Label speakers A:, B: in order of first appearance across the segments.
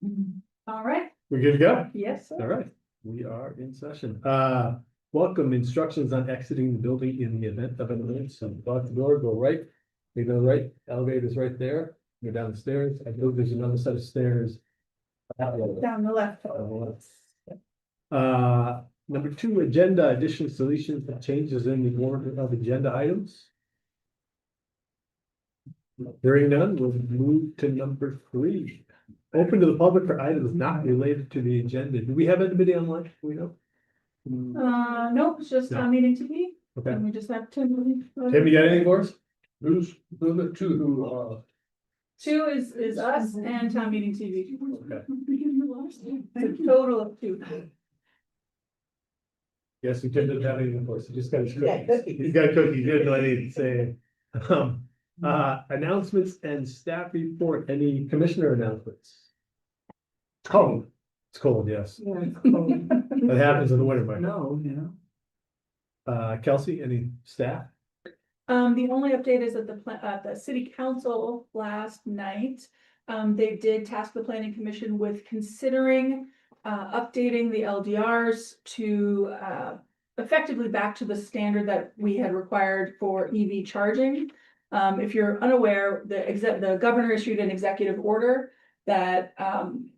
A: All right,
B: We're good to go?
A: yes,
B: All
A: sir.
B: right, we are in session. Welcome, instructions on exiting the building in the event of an emergency. So lock the door, go right, you go right, elevator's right there, go down the stairs. I believe there's another set of stairs.
A: Down the left.
B: Number two, agenda additions, deletions, and changes in the order of agenda items. Hearing none, we'll move to number three. Open to the public for items not related to the agenda. Do we have anybody online? Do we know?
A: Nope, it's just Town Meeting TV,
B: Okay.
A: and we just have Tim.
B: Tim, you got anything for us?
C: Who's the two who,
A: Two is us and Town Meeting TV.
B: Okay.
A: It's a total of two.
B: Yes, we didn't have anything for us. He just got his
D: Yeah,
B: cookies.
D: cookies.
B: He's got cookies. He didn't know anything to say. Announcements and staff report. Any commissioner announcements?
C: it's cold.
B: It's cold, yes.
D: Yeah.
B: That happens in the winter, Mike.
D: No, yeah.
B: Kelsey, any staff?
A: The only update is that the city council last night, they did task the planning commission with considering updating the LDRs to effectively back to the standard that we had required for EV charging. If you're unaware, the governor issued an executive order that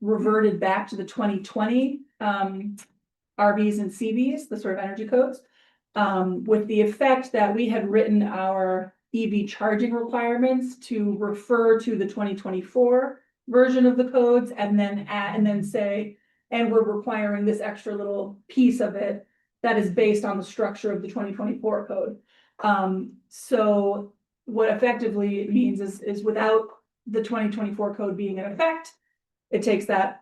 A: reverted back to the 2020 RVs and CVs, the sort of energy codes. With the effect that we had written our EV charging requirements to refer to the 2024 version of the codes and then say, and we're requiring this extra little piece of it that is based on the structure of the 2024 code. So what effectively it means is without the 2024 code being in effect, it takes the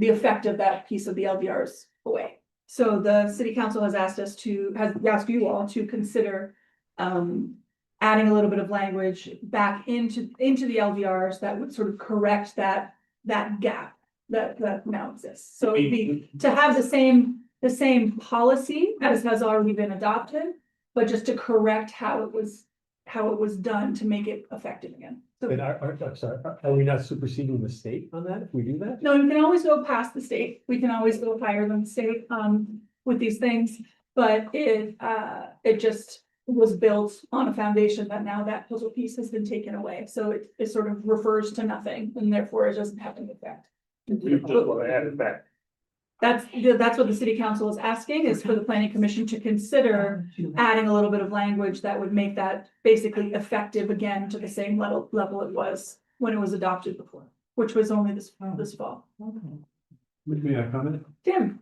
A: effect of that piece of the LDRs away. So the city council has asked you all to consider adding a little bit of language back into the LDRs that would sort of correct that gap that now exists. So it'd be to have the same policy as has already been adopted, but just to correct how it was done to make it effective again. So
B: And are we not superseding the state on that if we do that?
A: no, you can always go past the state. We can always go higher than the state with these things. But it just was built on a foundation that now that puzzle piece has been taken away. So it sort of refers to nothing and therefore it doesn't have an effect.
C: You just want to add it back.
A: That's what the city council is asking, is for the planning commission to consider adding a little bit of language that would make that basically effective again to the same level it was when it was adopted before, which was only this fall.
E: May I comment?
A: Tim?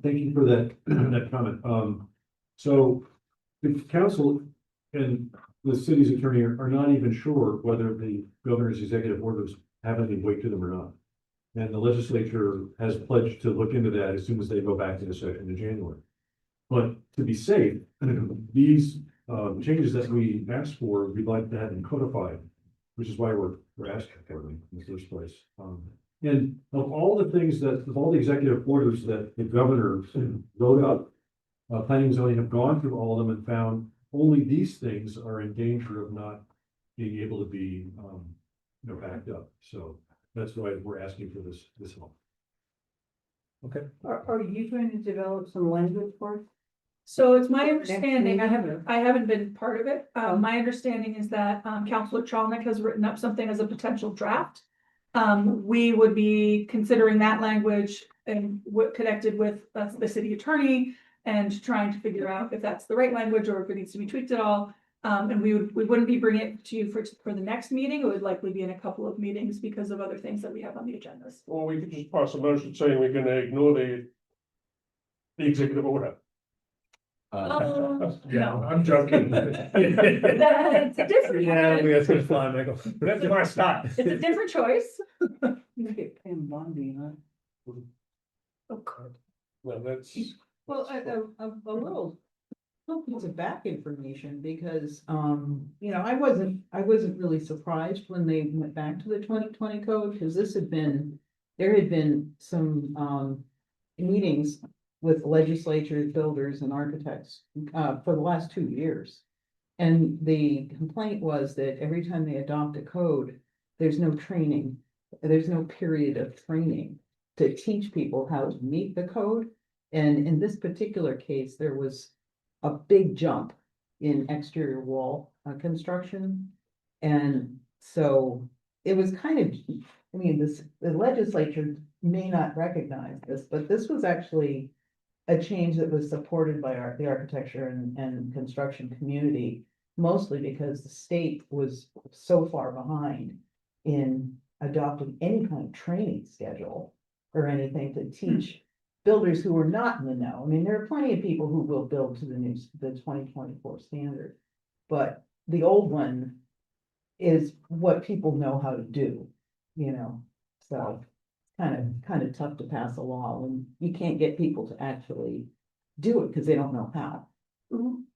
E: Thank you for that, that comment. So the council and the city's attorney are not even sure whether the governor's executive orders have any weight to them or not. And the legislature has pledged to look into that as soon as they go back to the session in January. But to be safe, these changes that we asked for, we'd like to have them codified, which is why we're asking for them in the first place. And of all the things of all the executive orders that the governor wrote up, planning and zoning have gone through all of them and found only these things are in danger of not being able to be, backed up. So that's why we're asking for this help.
B: Okay.
D: Are you going to develop some language for us?
A: So it's my understanding,
D: meeting?
A: I haven't been part of it. My understanding is that Councilor Chalnick has written up something as a potential draft. We would be considering that language and connected with the city attorney and trying to figure out if that's the right language or if it needs to be tweaked at all. And we wouldn't be bringing it to you for the next meeting. It would likely be in a couple of meetings because of other things that we have on the agendas.
C: Or we could just pass a motion saying we're gonna ignore the executive order.
A: No.
C: I'm joking.
A: It's a different.
B: Yeah, I think that's gonna fly, Michael.
C: That's my style.
A: It's a different choice.
D: You get Pam Bondi, huh?
C: Well, that's,
D: Well, a little piece of back information because, I wasn't really surprised when they went back to the 2020 code because there had been some meetings with legislatures, builders and architects for the last 2 years. And the complaint was that every time they adopt a code, there's no training there's no period of training to teach people how to meet the code. And in this particular case, there was a big jump in exterior wall construction. And so it was kind of, I mean, the legislature may not recognize this, but this was actually a change that was supported by the architecture and construction community, mostly because the state was so far behind in adopting any kind of training schedule or anything to teach builders who were not in the know. I mean, there are plenty of people who will build to the 2024 standard, but the old one is what people know how to do, you know, so kind of tough to pass a law when you can't get people to actually do it because they don't know how.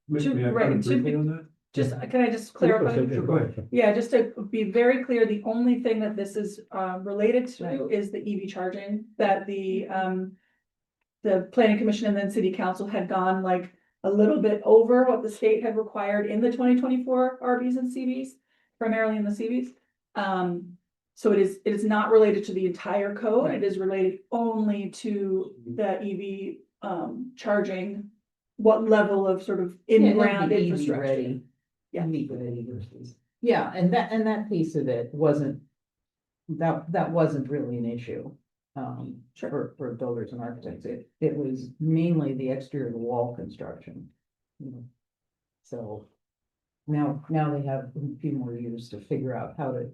E: May I
A: Right,
E: comment
A: to be-
E: briefly on that?
A: Just, can I just clarify?
E: Sure, go ahead.
A: Yeah, just to be very clear, the only thing that this is related to
D: Right.
A: is the EV charging, that the planning commission and then city council had gone like a little bit over what the state had required in the 2024 RBs and CVs, primarily in the CVs. So it is not related to the entire code, it is related only to the EV charging, what level of sort of in-ground
D: Yeah, it had to be EV
A: infrastructure.
D: ready.
A: Yeah.
D: EV ready versus, yeah, and that piece of it wasn't, that wasn't really an issue.
A: Sure.
D: For builders and architects, it was mainly the exterior wall construction. You know. So now they have a few more years to figure out how to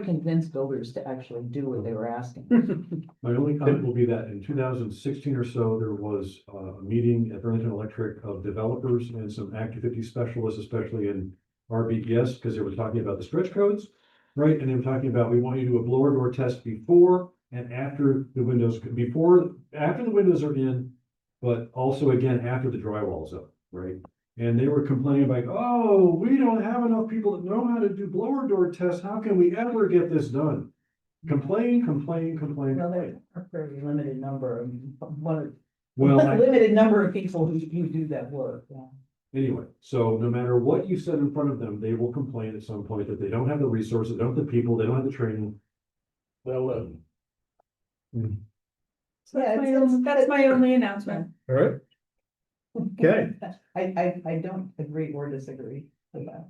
D: convince builders to actually do what they were asking.
E: My only comment will be that in 2016 or so, there was a meeting at Burlington Electric of developers and some Act 50 specialists, especially in RBES, because they were talking about the stretch codes, right? And they were talking about, we want you to do a blower door test before and after the windows, after the windows are in, but also again, after the drywall's up, right? And they were complaining like, oh, we don't have enough people that know how to do blower door tests. How can we ever get this done? Complain.
D: Well, there's a very limited number,
E: Well,
D: limited number of people who do that work, yeah.
E: anyway, so no matter what you set in front of them, they will complain at some point that they don't have the resources, they don't have the people, they don't have the training.
C: Well,
A: So
D: Yeah,
A: that's my only announcement.
B: All right, Okay.
D: I don't agree or disagree with that.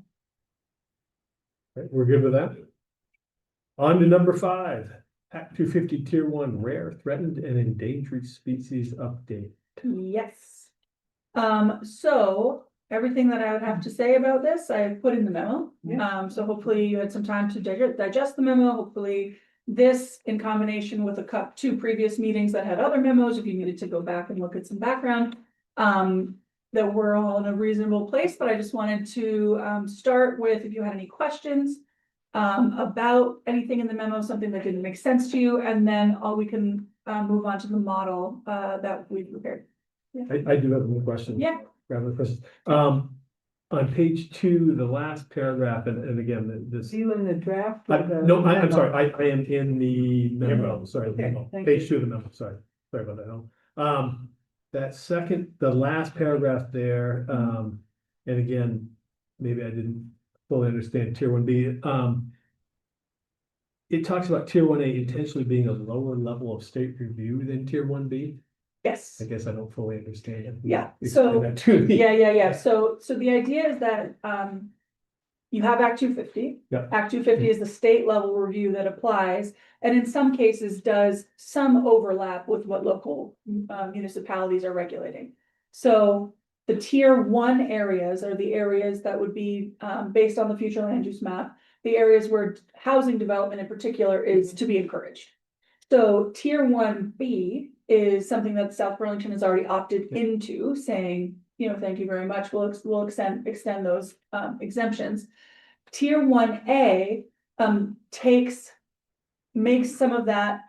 B: right, we're good with that. On to number 5, Act 250 Tier 1 Rare, Threatened and Endangered Species Update.
A: Yes. So everything that I would have to say about this, I put in the memo.
D: Yeah.
A: So hopefully you had some time to digest the memo. Hopefully this in combination with two previous meetings that had other memos, if you needed to go back and look at some background, that we're all in a reasonable place, but I just wanted to start with if you had any questions about anything in the memo, something that didn't make sense to you, and then we can move on to the model that we've prepared.
B: I do have one question.
A: Yeah.
B: Rather questions. On page 2, the last paragraph, and again, this.
D: You in the draft?
B: No, I'm sorry, I am in the memo, sorry, the
D: Okay,
B: memo.
D: thank
B: Page
D: you.
B: 2 of the memo, sorry about that. The last paragraph there, and again, maybe I didn't fully understand Tier 1B. It talks about Tier 1A intentionally being a lower level of state review than Tier 1B.
A: Yes.
B: I guess I don't fully understand.
A: Yeah,
B: Explain
A: so-
B: that to me.
A: Yeah. So the idea is that you have Act 250.
B: Yeah.
A: Act 250 is the state level review that applies, and in some cases does some overlap with what local municipalities are regulating. So the Tier 1 areas are the areas that would be based on the future land use map, the areas where housing development in particular is to be encouraged. So Tier 1B is something that South Burlington has already opted into, saying, thank you very much, we'll extend those exemptions. Tier 1A makes some of that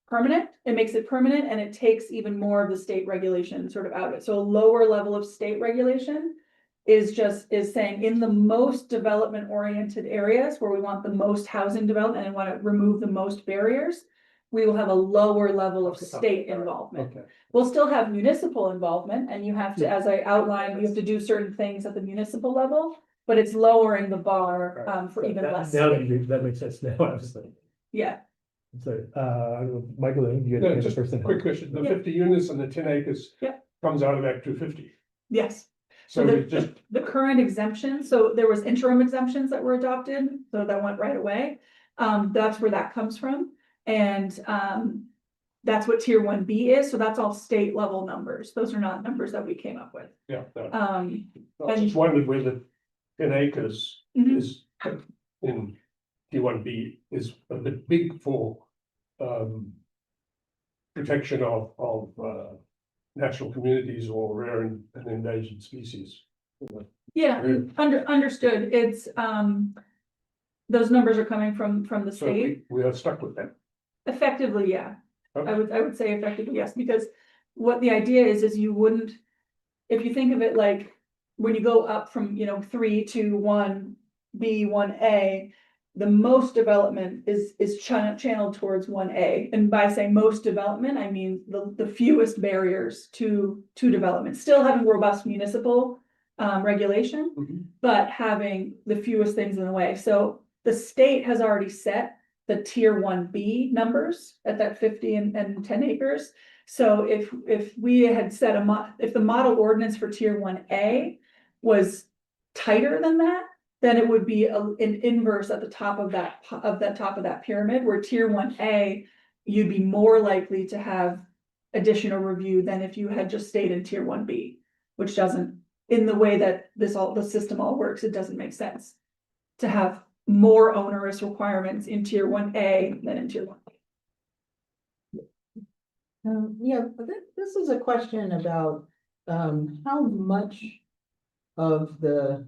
A: permanent, it makes it permanent, and it takes even more of the state regulation sort of out of it. So a lower level of state regulation is saying in the most development oriented areas where we want the most housing development and want to remove the most barriers, we will have a lower level of state involvement.
B: Okay.
A: We'll still have municipal involvement, and you have to, as I outlined, you have to do certain things at the municipal level. but it's lowering the bar, for even
B: That-
A: less.
B: Now
A: space.
B: that makes sense now, obviously.
A: Yeah,
B: So, Michael, you
C: No,
B: had
C: just
B: first thing.
C: quick question, the
A: Yeah.
C: 50 units and the 10 acres.
A: Yeah.
C: Comes out of Act 250,
A: yes.
C: so
A: So
C: we just,
A: the current exemption, so there was interim exemptions that were adopted, so that went right away. That's where that comes from. And, that's what tier 1B is. So that's all state level numbers. Those are not numbers that we came up with.
C: yeah, no,
A: Um,
C: I just wondered where the 10 acres
A: mhm.
C: is in T1B is a bit big for, protection of, natural communities or rare and endangered species.
A: Yeah, understood. It's, those numbers are coming from the
C: So
A: state.
C: we are stuck with that.
A: Effectively, yeah.
C: Okay.
A: I would say effectively, yes, because what the idea is you wouldn't, if you think of it like, when you go up from, 3 to 1B, 1A, the most development is channeled towards 1A. And by saying most development, I mean the fewest barriers to development, still having robust municipal regulation,
C: Mhm.
A: but having the fewest things in the way. So the state has already set the tier 1B numbers at that 50 and 10 acres. So if we had set if the model ordinance for tier 1A was tighter than that, then it would be an inverse at the top of that pyramid, where tier 1A, you'd be more likely to have additional review than if you had just stayed in tier 1B, which doesn't, in the way that the system all works, it doesn't make sense to have more onerous requirements in tier 1A than in tier 1.
D: Yeah, but this is a question about, how much of the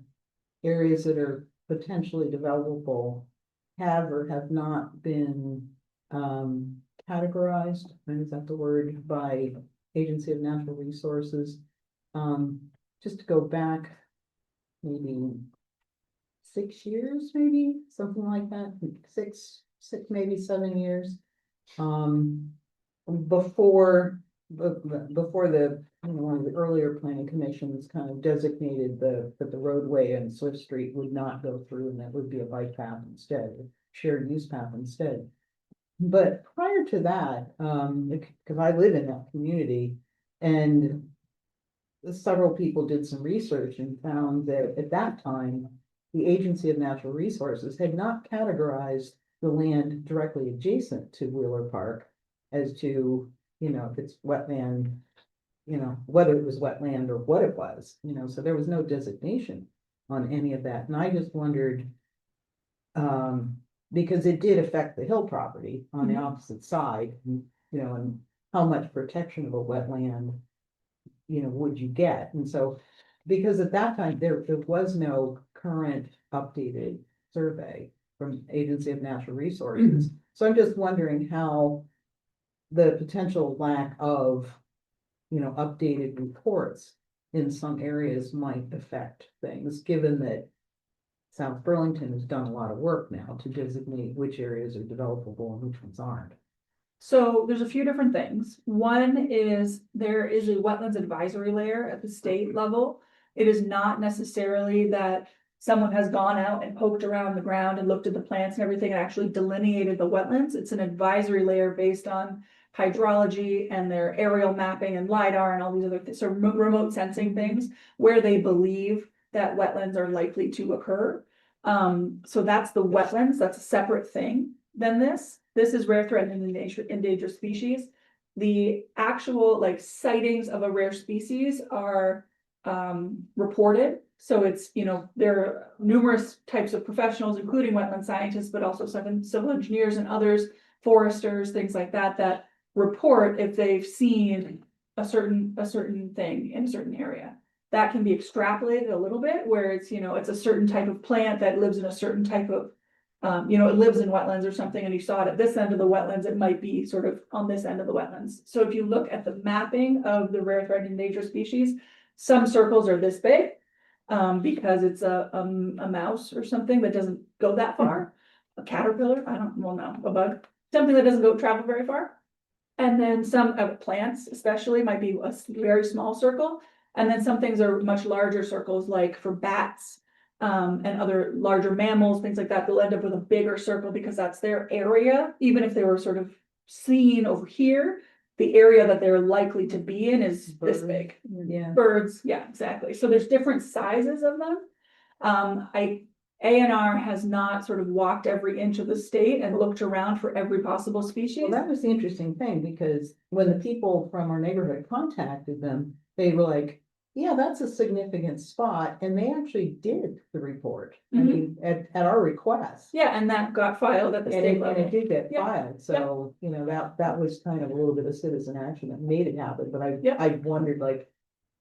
D: areas that are potentially developable have or have not been, categorized, is that the word, by Agency of Natural Resources. Just to go back maybe 6 years, maybe something like that, six, maybe 7 years. Before the, one of the earlier planning commissions kind of designated that the roadway and Swift Street would not go through, and that would be a bike path instead, a shared use path instead. But prior to that, because I live in that community, and several people did some research and found that at that time, the Agency of Natural Resources had not categorized the land directly adjacent to Wheeler Park as to, if it's wetland, whether it was wetland or what it was, so there was no designation on any of that. And I just wondered, because it did affect the hill property on the
A: Mhm.
D: opposite side, and how much protection of a wetland, would you get? And so, because at that time, there was no current updated survey from Agency of Natural Resources. So I'm just wondering how the potential lack of, updated reports in some areas might affect things, given that South Burlington has done a lot of work now to designate which areas are developable and which ones aren't.
A: So there's a few different things. One is there is a wetlands advisory layer at the state level. It is not necessarily that someone has gone out and poked around the ground and looked at the plants and everything and actually delineated the wetlands. It's an advisory layer based on hydrology and their aerial mapping and LiDAR and all these other things, so remote sensing things where they believe that wetlands are likely to occur. So that's the wetlands, that's a separate thing than this. This is rare, threatened, and endangered species. The actual sightings of a rare species are reported. So it's, there are numerous types of professionals, including wetland scientists, but also some civil engineers and others, foresters, things like that, that report if they've seen a certain thing in a certain area. That can be extrapolated a little bit, where it's, it's a certain type of plant that lives in a certain type of, it lives in wetlands or something, and you saw it at this end of the wetlands, it might be sort of on this end of the wetlands. So if you look at the mapping of the rare, threatened, endangered species, some circles are this big, because it's a mouse or something that doesn't go that far. A caterpillar, a bug, something that doesn't travel very far. And then some plants especially might be a very small circle. And then some things are much larger circles, like for bats, and other larger mammals, things like that, they'll end up with a bigger circle because that's their area, even if they were sort of seen over here. The area that they're likely to be in is this big.
D: Yeah.
A: Birds, yeah, exactly. So there's different sizes of them. ANR has not sort of walked every inch of the state and looked around for every possible species.
D: Well, that was the interesting thing, because when the people from our neighborhood contacted them, they were like, yeah, that's a significant spot, and they actually did the report. I mean, at our request.
A: Yeah, and that got filed at the
D: And
A: state
D: it
A: level.
D: did get
A: Yeah.
D: filed, so, you know, that was kind of a little bit of citizen action that made it happen, but
A: Yeah.
D: I wondered, like,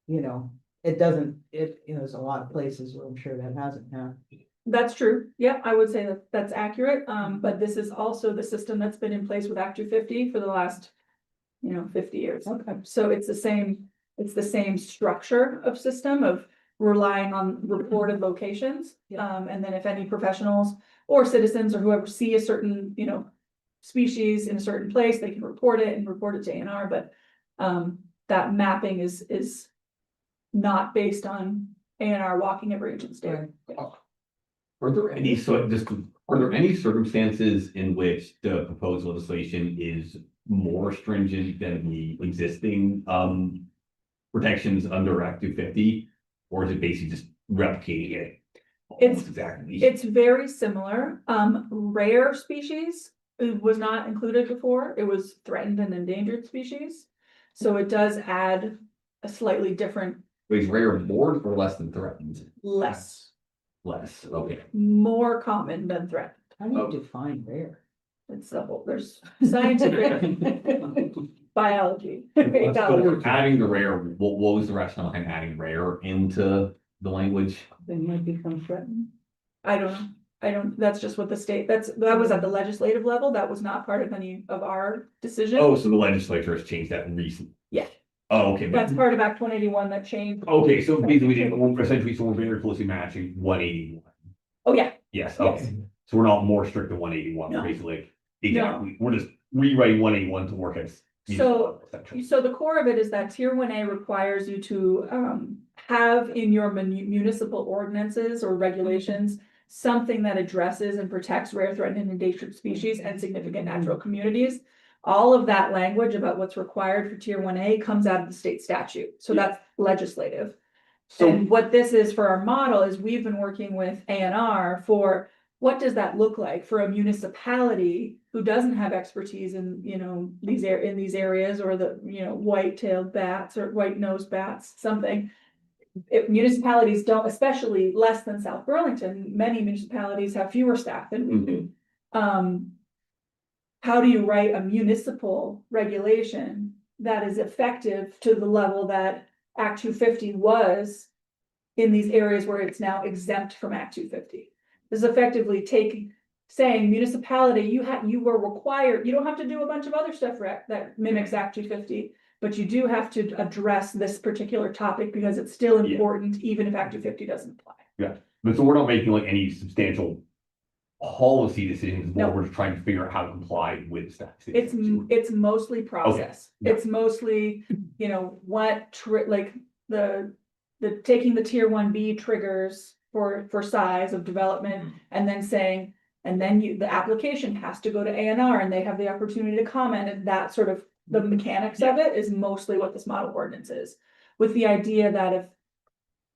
D: you know, it doesn't, you know, there's a lot of places where I'm sure that hasn't happened.
A: That's true. Yeah, I would say that that's accurate. But this is also the system that's been in place with Act 250 for the last, 50 years.
D: Okay.
A: So it's the same structure of system of relying on reported locations.
D: Yeah.
A: And then if any professionals or citizens or whoever see a certain, species in a certain place, they can report it to ANR, but that mapping is not based on ANR walking every inch of the state.
D: Right.
A: Yeah.
F: Are there any, are there any circumstances in which the proposed legislation is more stringent than the existing, protections under Act 250? Or is it basically just replicating it? almost exactly.
A: It's very similar. Rare species was not included before. It was threatened and endangered species. So it does add a slightly different,
F: Is rare more or less than threatened?
A: less,
F: Okay.
A: more common than threatened.
D: How do you define rare?
A: It's the whole, there's scientific biology.
F: So adding the rare, what was the rationale behind adding rare into the language?
D: They might become threatened.
A: I don't, that's just what the state, that was at the legislative level. That was not part of any of our decision.
F: Oh, so the legislature has changed that recently?
A: Yeah.
F: Oh, okay.
A: That's part of Act 181 that changed.
F: Okay, so basically, essentially, so we're very closely matching 181.
A: Oh, yeah,
F: Yes,
A: Yes.
F: okay. So we're not more strict than 181,
A: No.
F: basically. Exactly. We're just rewriting 181 to work as.
A: So-
F: essentially.
A: so the core of it is that Tier 1A requires you to have in your municipal ordinances or regulations something that addresses and protects rare, threatened, and endangered species and significant natural communities. All of that language about what's required for Tier 1A comes out of the state statute, so that's legislative.
F: So,
A: And what this is for our model is we've been working with ANR for what does that look like for a municipality who doesn't have expertise in, in these areas, or the, white-tailed bats or white-nosed bats, something. If municipalities don't, especially less than South Burlington, many municipalities have fewer staff than we do. How do you write a municipal regulation that is effective to the level that Act 250 was in these areas where it's now exempt from Act 250? This is effectively saying municipality, you were required, you don't have to do a bunch of other stuff that mimics Act 250, but you do have to address this particular topic because it's still
F: Yeah.
A: important, even if Act 250 doesn't apply.
F: but so we're not making like any substantial policy decisions,
A: No.
F: we're just trying to figure out how to comply with statutes.
A: It's mostly process.
F: Yeah.
A: It's mostly, the taking the Tier 1B triggers for size of development and then saying, and then the application has to go to ANR and they have the opportunity to comment, and that sort of the mechanics of it is mostly what this model ordinance is. With the idea that if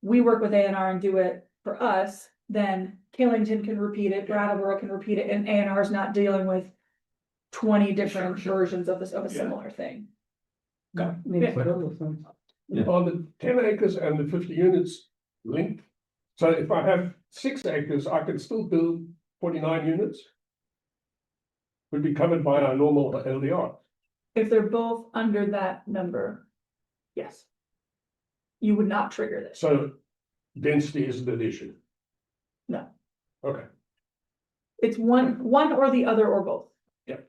A: we work with ANR and do it for us, then Killington can repeat it, Brattleboro can repeat it, and ANR is not dealing with 20 different versions of a similar thing.
D: Makes total sense.
F: Yeah.
C: Are the 10 acres and the 50 units linked? So if I have 6 acres, I can still build 49 units? Would be covered by our normal LDR.
A: If they're both under that number, yes. You would not trigger this.
C: So density isn't an issue.
A: No.
C: Okay,
A: It's one or the other or both.
C: it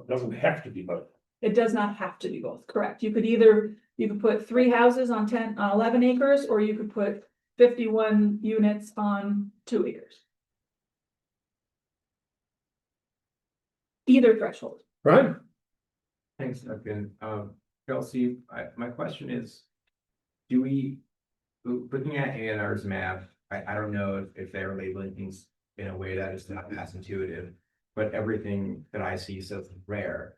C: doesn't have to be both.
A: It does not have to be both, correct? You could put 3 houses on 11 acres, or you could put 51 units on 2 acres. Either threshold.
B: Right?
G: Thanks, Duncan. My question is, looking at ANR's map, I don't know if they're labeling things in a way that is not as intuitive, but everything that I see says rare.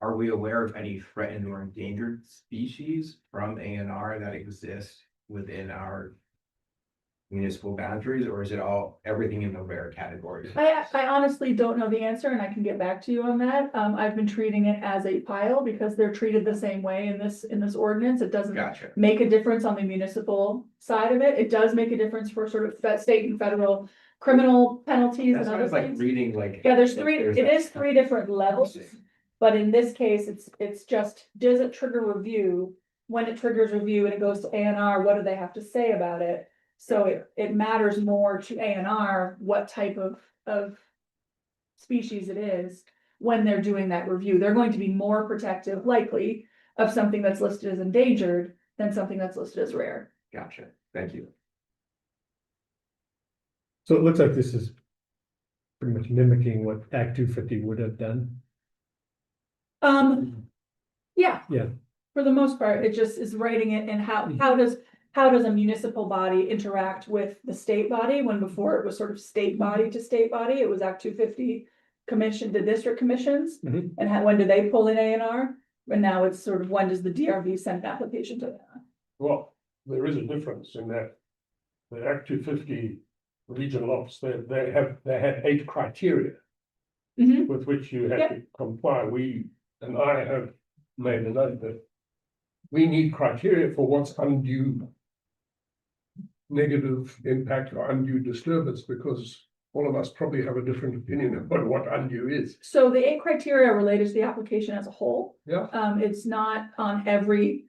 G: Are we aware of any threatened or endangered species from ANR that exist within our municipal boundaries, or is it all everything in the rare category?
A: I honestly don't know the answer and I can get back to you on that. I've been treating it as a pile because they're treated the same way in this ordinance. It doesn't
G: Gotcha.
A: make a difference on the municipal side of it. It does make a difference for sort of state and federal criminal penalties and
G: That's why I
A: other
G: was like
A: things.
G: reading like.
A: Yeah,
G: like,
A: it is three different levels, but in this case, it's just, does it trigger review? When it triggers review and it goes to ANR, what do they have to say about it? So it matters more to ANR what type of species it is when they're doing that review. They're going to be more protective, likely, of something that's listed as endangered than something that's listed as rare.
G: Gotcha, thank you.
B: So it looks like this is pretty much mimicking what Act 250 would have done.
A: Yeah.
B: Yeah.
A: For the most part, it just is writing it and how does a municipal body interact with the state body, when before it was sort of state body to state body, it was Act 250 commission, the district commissions.
B: Mhm.
A: And when do they pull in ANR? And now it's sort of, when does the DRV send an application to ANR?
C: Well, there is a difference in that. The Act 250 regional office, they had 8 criteria
A: Mhm.
C: with which you have to comply. I have made a note that we need criteria for what's undue negative impact or undue disturbance, because all of us probably have a different opinion about what undue is.
A: So the 8 criteria are related to the application as a whole.
C: Yeah.
A: It's not on every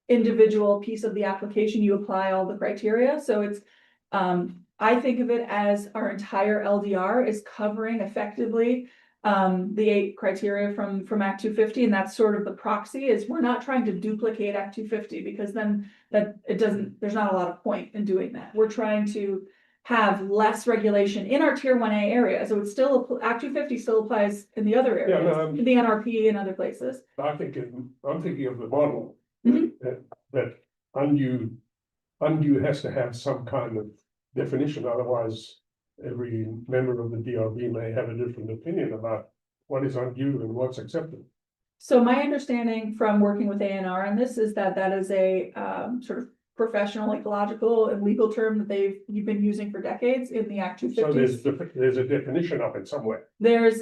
A: individual piece of the application, you apply all the criteria, so it's, I think of it as our entire LDR is covering effectively the 8 criteria from Act 250, and that's sort of the proxy. Is we're not trying to duplicate Act 250, because then there's not a lot of point in doing that. We're trying to have less regulation in our tier 1A area, so it's still, Act 250 still applies in the other
C: Yeah,
A: areas,
C: no,
A: in the NRP and other places.
C: I'm thinking of the model
A: Mhm.
C: that undue has to have some kind of definition, otherwise every member of the DRB may have a different opinion about what is undue and what's acceptable.
A: So my understanding from working with ANR on this is that that is a sort of professional, ecological and legal term that you've been using for decades in the Act
C: So
A: 250.
C: there's a definition of it somewhere.
A: There's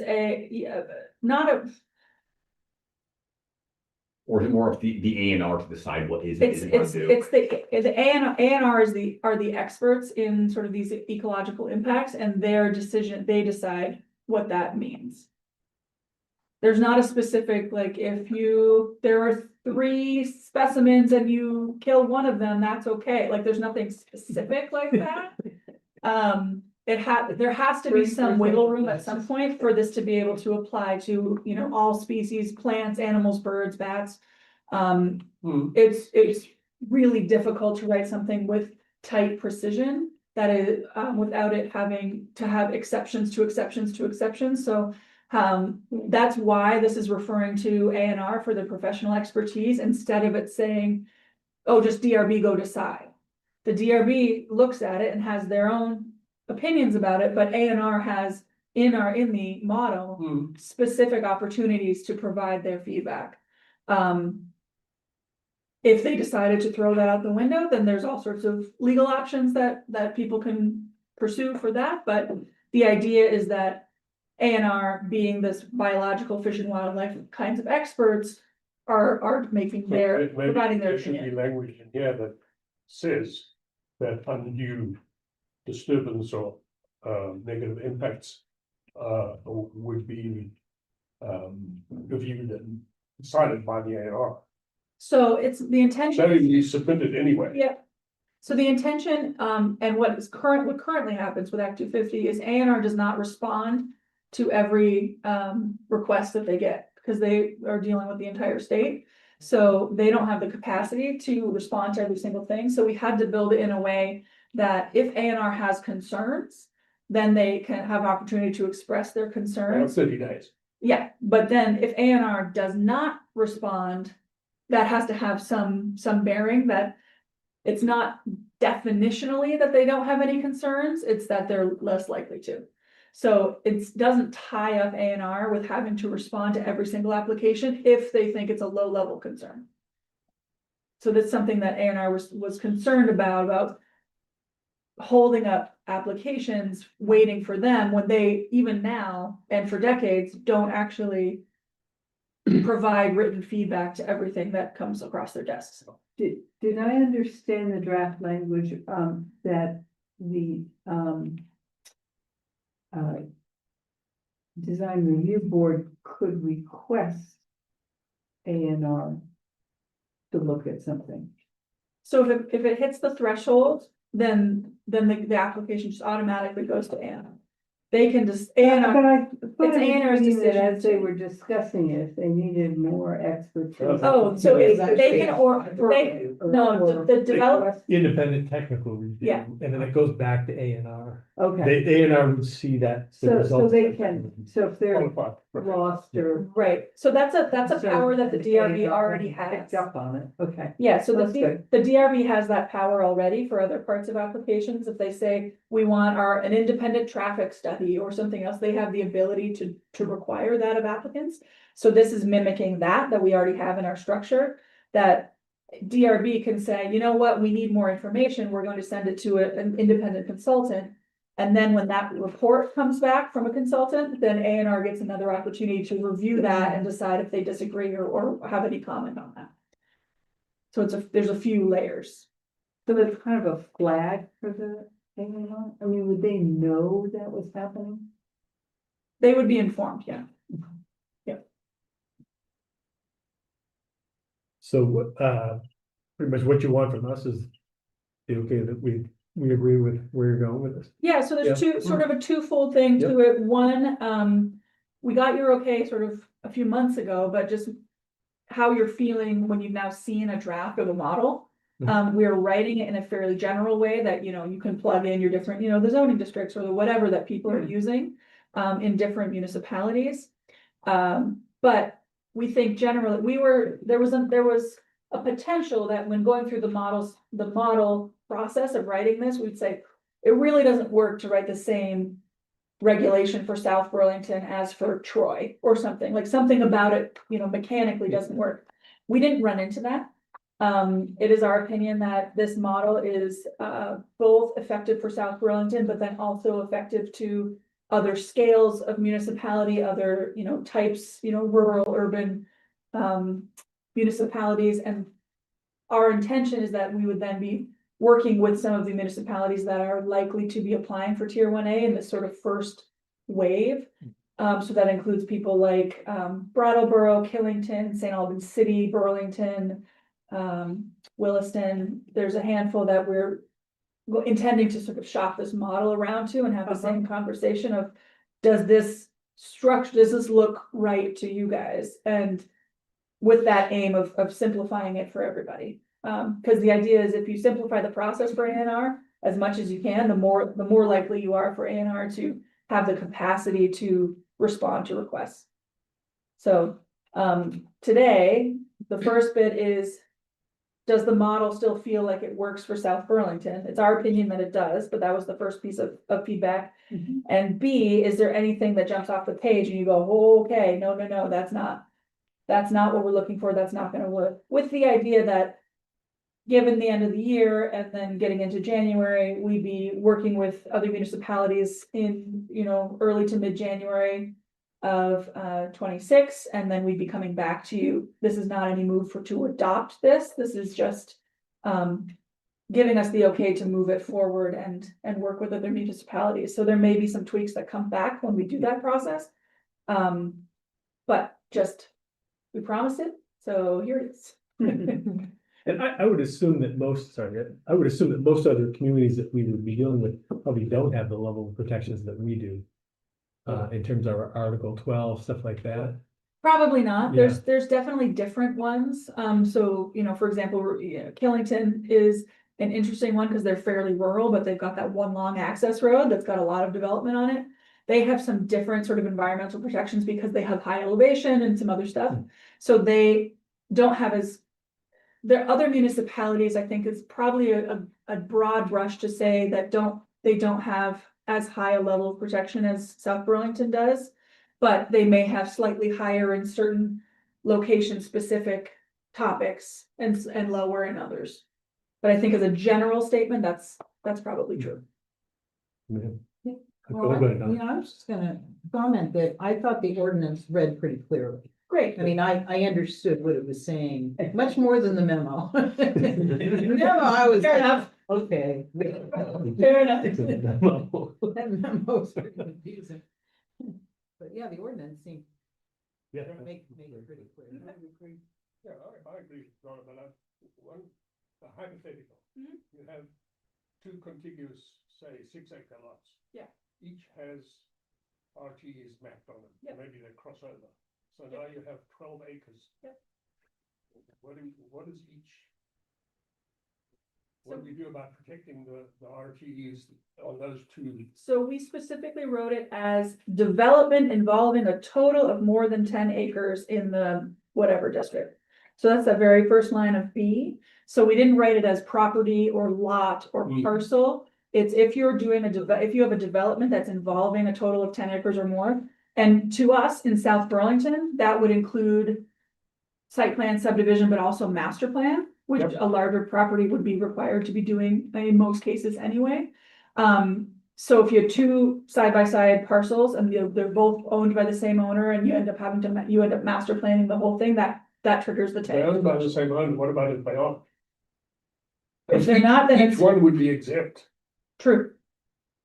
A: not a,
F: Or is it more of the ANR to decide what is and
A: it's
F: isn't undue?
A: the ANR are the experts in sort of these ecological impacts, and their decision, they decide what that means. There's not a specific, like, if there are 3 specimens and you kill one of them, that's okay. Like, there's nothing specific like that. There has to be some wiggle room at some point for this to be able to apply to, all species, plants, animals, birds, bats. It's really difficult to write something with tight precision that is, without it having to have exceptions to exceptions to exceptions. So that's why this is referring to ANR for the professional expertise, instead of it saying, oh, just DRB go decide. The DRB looks at it and has their own opinions about it, but ANR has in the model specific opportunities to provide their feedback. If they decided to throw that out the window, then there's all sorts of legal options that people can pursue for that, but the idea is that ANR, being this biological fish and wildlife kinds of experts, are making providing their
C: There should be
A: opinion.
C: language in here that says that undue disturbance or negative impacts would be reviewed and decided by the ANR.
A: So it's the intention.
C: So you submit it anyway.
A: Yeah. So the intention, and what currently happens with Act 250 is ANR does not respond to every request that they get, because they are dealing with the entire state. So they don't have the capacity to respond to every single thing. So we had to build it in a way that if ANR has concerns, then they can have opportunity to express their concerns.
C: 30 days.
A: Yeah, but then if ANR does not respond, that has to have some bearing that It's not definitionally that they don't have any concerns, it's that they're less likely to. So it doesn't tie up A&R with having to respond to every single application if they think it's a low level concern. So that's something that A&R was concerned about holding up applications, waiting for them when they, even now and for decades, don't actually provide written feedback to everything that comes across their desks.
H: Did I understand the draft language, that the, design review board could request A&R to look at something?
A: So if it hits the threshold, then the application just automatically goes to A&R. They can just,
H: But
A: A&R,
H: I thought
A: it's
H: I was
A: A&R's
H: reading that
A: decision
H: as they
A: to-
H: were discussing it, they needed more expertise.
A: oh, so if they can, no, the develop,
B: Independent technical review.
A: Yeah.
B: And then it goes back to A&R.
H: Okay,
B: A&R would see that. the
H: so
B: results.
H: they can, so if they're
C: Qualified.
H: lost or.
A: right, so that's a
H: So
A: power that the DRB
H: A&R
A: already has.
H: Picked up on it, okay.
A: Yeah, so
H: That's good.
A: the DRB has that power already for other parts of applications. If they say, we want an independent traffic study or something else, they have the ability to require that of applicants. So this is mimicking that we already have in our structure, that DRB can say, you know what, we need more information, we're going to send it to an independent consultant. And then when that report comes back from a consultant, then A&R gets another opportunity to review that and decide if they disagree or have any comment on that. So there's a few layers.
H: So it's kind of a flag for the A&R? I mean, would they know that was happening?
A: They would be informed, yeah.
B: So what, pretty much what you want from us is, okay, that we agree with where you're going with this.
A: Yeah, so there's
B: Yeah.
A: sort of a twofold thing to it. One, we got your okay sort of a few months ago, but just how you're feeling when you've now seen a draft of a model. We're writing it in a fairly general way that, you can plug in your different, the zoning districts or the whatever that people are using in different municipalities. But we think generally, there was a potential that when going through the model process of writing this, we'd say, it really doesn't work to write the same regulation for South Burlington as for Troy or something, like something about it, mechanically doesn't work. We didn't run into that. It is our opinion that this model is both effective for South Burlington, but then also effective to other scales of municipality, other, types, rural, urban municipalities. And our intention is that we would then be working with some of the municipalities that are likely to be applying for Tier 1A in this sort of first wave. So that includes people like Brattleboro, Killington, St. Albans City, Burlington, Williston. There's a handful that we're intending to sort of shop this model around to and have the same conversation of, does this look right to you guys? And with that aim of simplifying it for everybody. Because the idea is if you simplify the process for A&R as much as you can, the more likely you are for A&R to have the capacity to respond to requests. So today, the first bit is, does the model still feel like it works for South Burlington? It's our opinion that it does, but that was the first piece of feedback.
H: Mhm.
A: And B, is there anything that jumps off the page and you go, oh, okay, no, that's not what we're looking for, that's not gonna work. With the idea that given the end of the year and then getting into January, we'd be working with other municipalities in, early to mid-January of 26, and then we'd be coming back to you. This is not any move to adopt this. This is just giving us the okay to move it forward and work with other municipalities. So there may be some tweaks that come back when we do that process. But just, we promised it, so here it is.
B: And I would assume that most other communities that we would be dealing with probably don't have the level of protections that we do. In terms of our Article 12, stuff like that.
A: Probably not. There's definitely different ones. So, for example, Killington is an interesting one because they're fairly rural, but they've got that one long access road that's got a lot of development on it. They have some different sort of environmental protections because they have high elevation and some other stuff. So they don't have There are other municipalities, I think is probably a broad brush to say that they don't have as high a level of protection as South Burlington does. But they may have slightly higher in certain location-specific topics and lower in others. But I think as a general statement, that's probably true.
B: Yeah.
D: Well,
B: Go ahead, Donna.
D: I was just gonna comment that I thought the ordinance read pretty clearly.
A: Great.
D: I mean, I understood what it was saying, much more than the memo. Memo, I was.
A: Fair enough.
D: Okay.
A: Fair enough.
D: That memo's pretty confusing. But yeah, the ordinance seemed
B: Yeah.
D: make it pretty clear.
C: Yeah, I agree, Donna, but one, a hypothetical.
A: Mhm.
C: You have two contiguous, say, 6-acre lots.
A: Yeah.
C: Each has RTEs mapped on them,
A: Yep.
C: maybe they cross over. So now you have 12 acres.
A: Yep.
C: What is each? What do we do about protecting the RTEs on those two?
A: So we specifically wrote it as development involving a total of more than 10 acres in the whatever district. So that's the very first line of B. So we didn't write it as property or lot or
C: Mm.
A: parcel. It's if you're doing if you have a development that's involving a total of 10 acres or more. And to us in South Burlington, that would include site plan subdivision, but also master plan, which
C: Yep.
A: a larger property would be required to be doing in most cases anyway. So if you have two side-by-side parcels and they're both owned by the same owner and you end up master planning the whole thing, that triggers the
C: They're owned by
A: tag.
C: the same owner, what about if they aren't?
A: If they're not, then
C: Each
A: it's
C: one would be exempt,
A: true.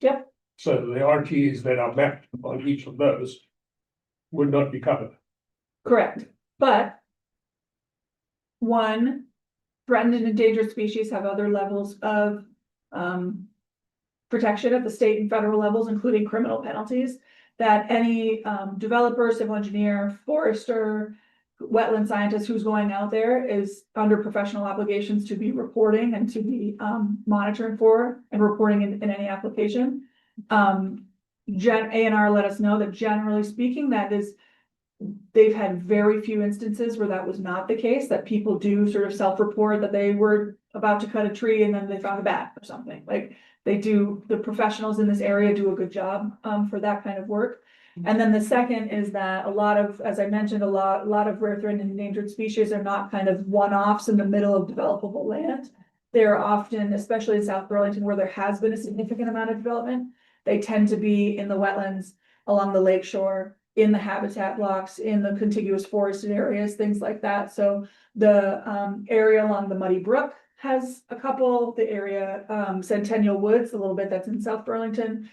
A: Yep,
C: so the RTEs that are mapped on each of those would not be covered.
A: correct. But one, threatened and endangered species have other levels of protection at the state and federal levels, including criminal penalties, that any developer, civil engineer, forester, wetland scientist who's going out there is under professional obligations to be reporting and to be monitoring for and reporting in any application. A&R let us know that generally speaking, they've had very few instances where that was not the case, that people do sort of self-report that they were about to cut a tree and then they found a bat or something. Like the professionals in this area do a good job for that kind of work. And then the second is that a lot of, as I mentioned, a lot of rare, threatened, and endangered species are not kind of one-offs in the middle of developable land. They're often, especially in South Burlington, where there has been a significant amount of development, they tend to be in the wetlands, along the lake shore, in the habitat blocks, in the contiguous forested areas, things like that. So the area along the Muddy Brook has a couple, the area Centennial Woods, a little bit that's in South Burlington,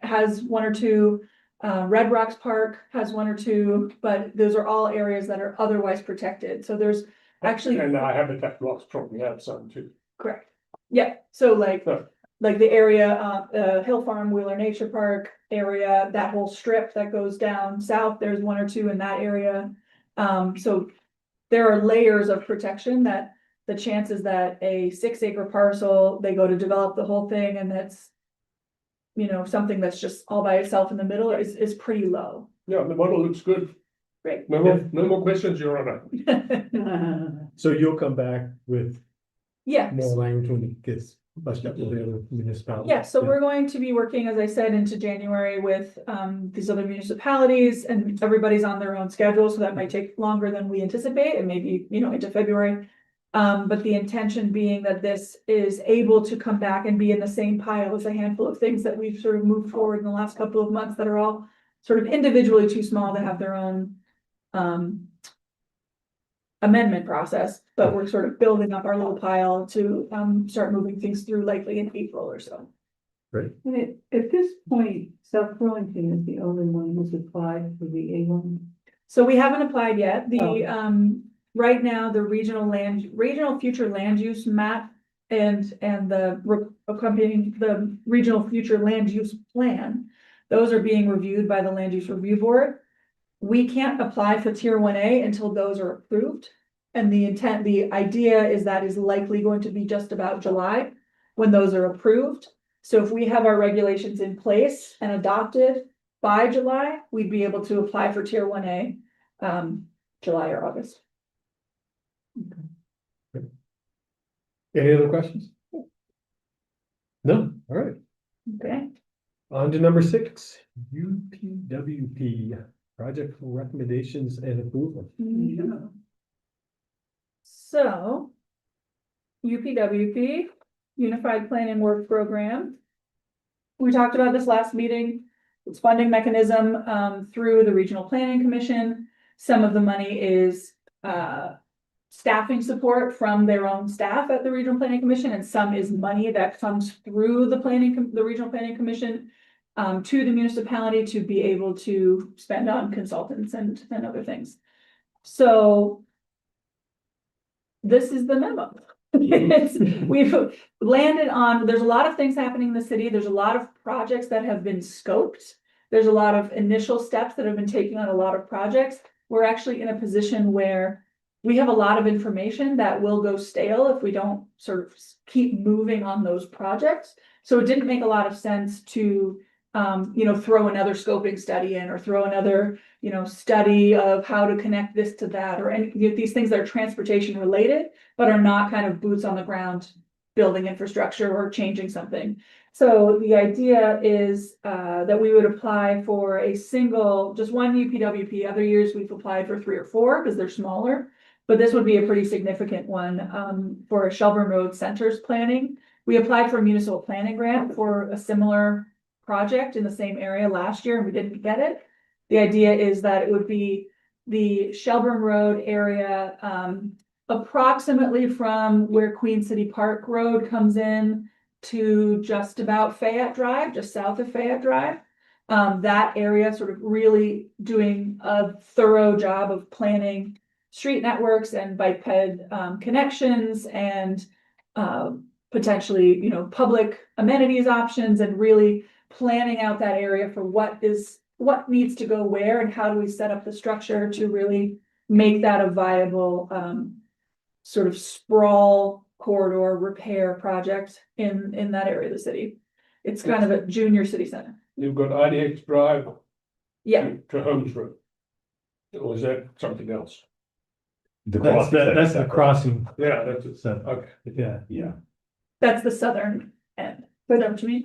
A: has one or two. Red Rocks Park has one or two, but those are all areas that are otherwise protected. So there's actually.
C: And our habitat blocks probably have some too.
A: Correct. Yeah, so like
C: Huh.
A: the area, Hill Farm, Wheeler Nature Park area, that whole strip that goes down south, there's one or two in that area. So there are layers of protection that the chances that a 6-acre parcel, they go to develop the whole thing and that's, something that's just all by itself in the middle is pretty low.
C: Yeah, the model looks good.
A: Great.
C: No more questions, Your Honor.
B: So you'll come back with
A: Yeah.
B: more language when it gets fleshed out with the other municipalities?
A: Yeah, so we're going to be working, as I said, into January with these other municipalities and everybody's on their own schedule, so that might take longer than we anticipate and maybe, into February. But the intention being that this is able to come back and be in the same pile as a handful of things that we've sort of moved forward in the last couple of months that are all sort of individually too small to have their own amendment process, but we're sort of building up our little pile to start moving things through likely in April or so.
H: And at this point, South Burlington is the only one who's applied for the A1.
A: So we haven't applied yet. The
H: Oh.
A: right now, the regional future land use map and the accompanying the regional future land use plan, those are being reviewed by the Land Use Review Board. We can't apply for Tier 1A until those are approved. And the idea is that is likely going to be just about July when those are approved. So if we have our regulations in place and adopted by July, we'd be able to apply for Tier 1A, July or August.
B: Any other questions? No, all right.
A: Okay.
B: On to number 6, UPWP, project recommendations and approval.
A: So. UPWP, Unified Planning Work Program. We talked about this last meeting. It's funding mechanism through the Regional Planning Commission. Some of the money is staffing support from their own staff at the Regional Planning Commission, and some is money that comes through the Regional Planning Commission to the municipality to be able to spend on consultants and other things. So this is the memo. We've landed on, there's a lot of things happening in the city. There's a lot of projects that have been scoped. There's a lot of initial steps that have been taken on a lot of projects. We're actually in a position where we have a lot of information that will go stale if we don't sort of keep moving on those projects. So it didn't make a lot of sense to, throw another scoping study in or throw another, study of how to connect this to that, or any these things that are transportation related, but are not kind of boots on the ground building infrastructure or changing something. So the idea is that we would apply for just one UPWP. Other years we've applied for 3 or 4 because they're smaller, but this would be a pretty significant one for Shelburne Road Centers planning. We applied for a municipal planning grant for a similar project in the same area last year and we didn't get it. The idea is that it would be the Shelburne Road area, approximately from where Queen City Park Road comes in to just about Fayette Drive, just south of Fayette Drive. That area sort of really doing a thorough job of planning street networks and bike ped connections and potentially, public amenities options, and really planning out that area for what needs to go where and how do we set up the structure to really make that a viable sort of sprawl corridor repair project in that area of the city. It's kind of a junior city center.
C: You've got IDX Drive
A: Yeah,
C: to Holmes Road. Or is that something else?
B: That's the crossing.
C: Yeah, that's it.
B: So,
C: Okay.
B: yeah.
F: Yeah.
A: that's the southern end. Is that what you mean?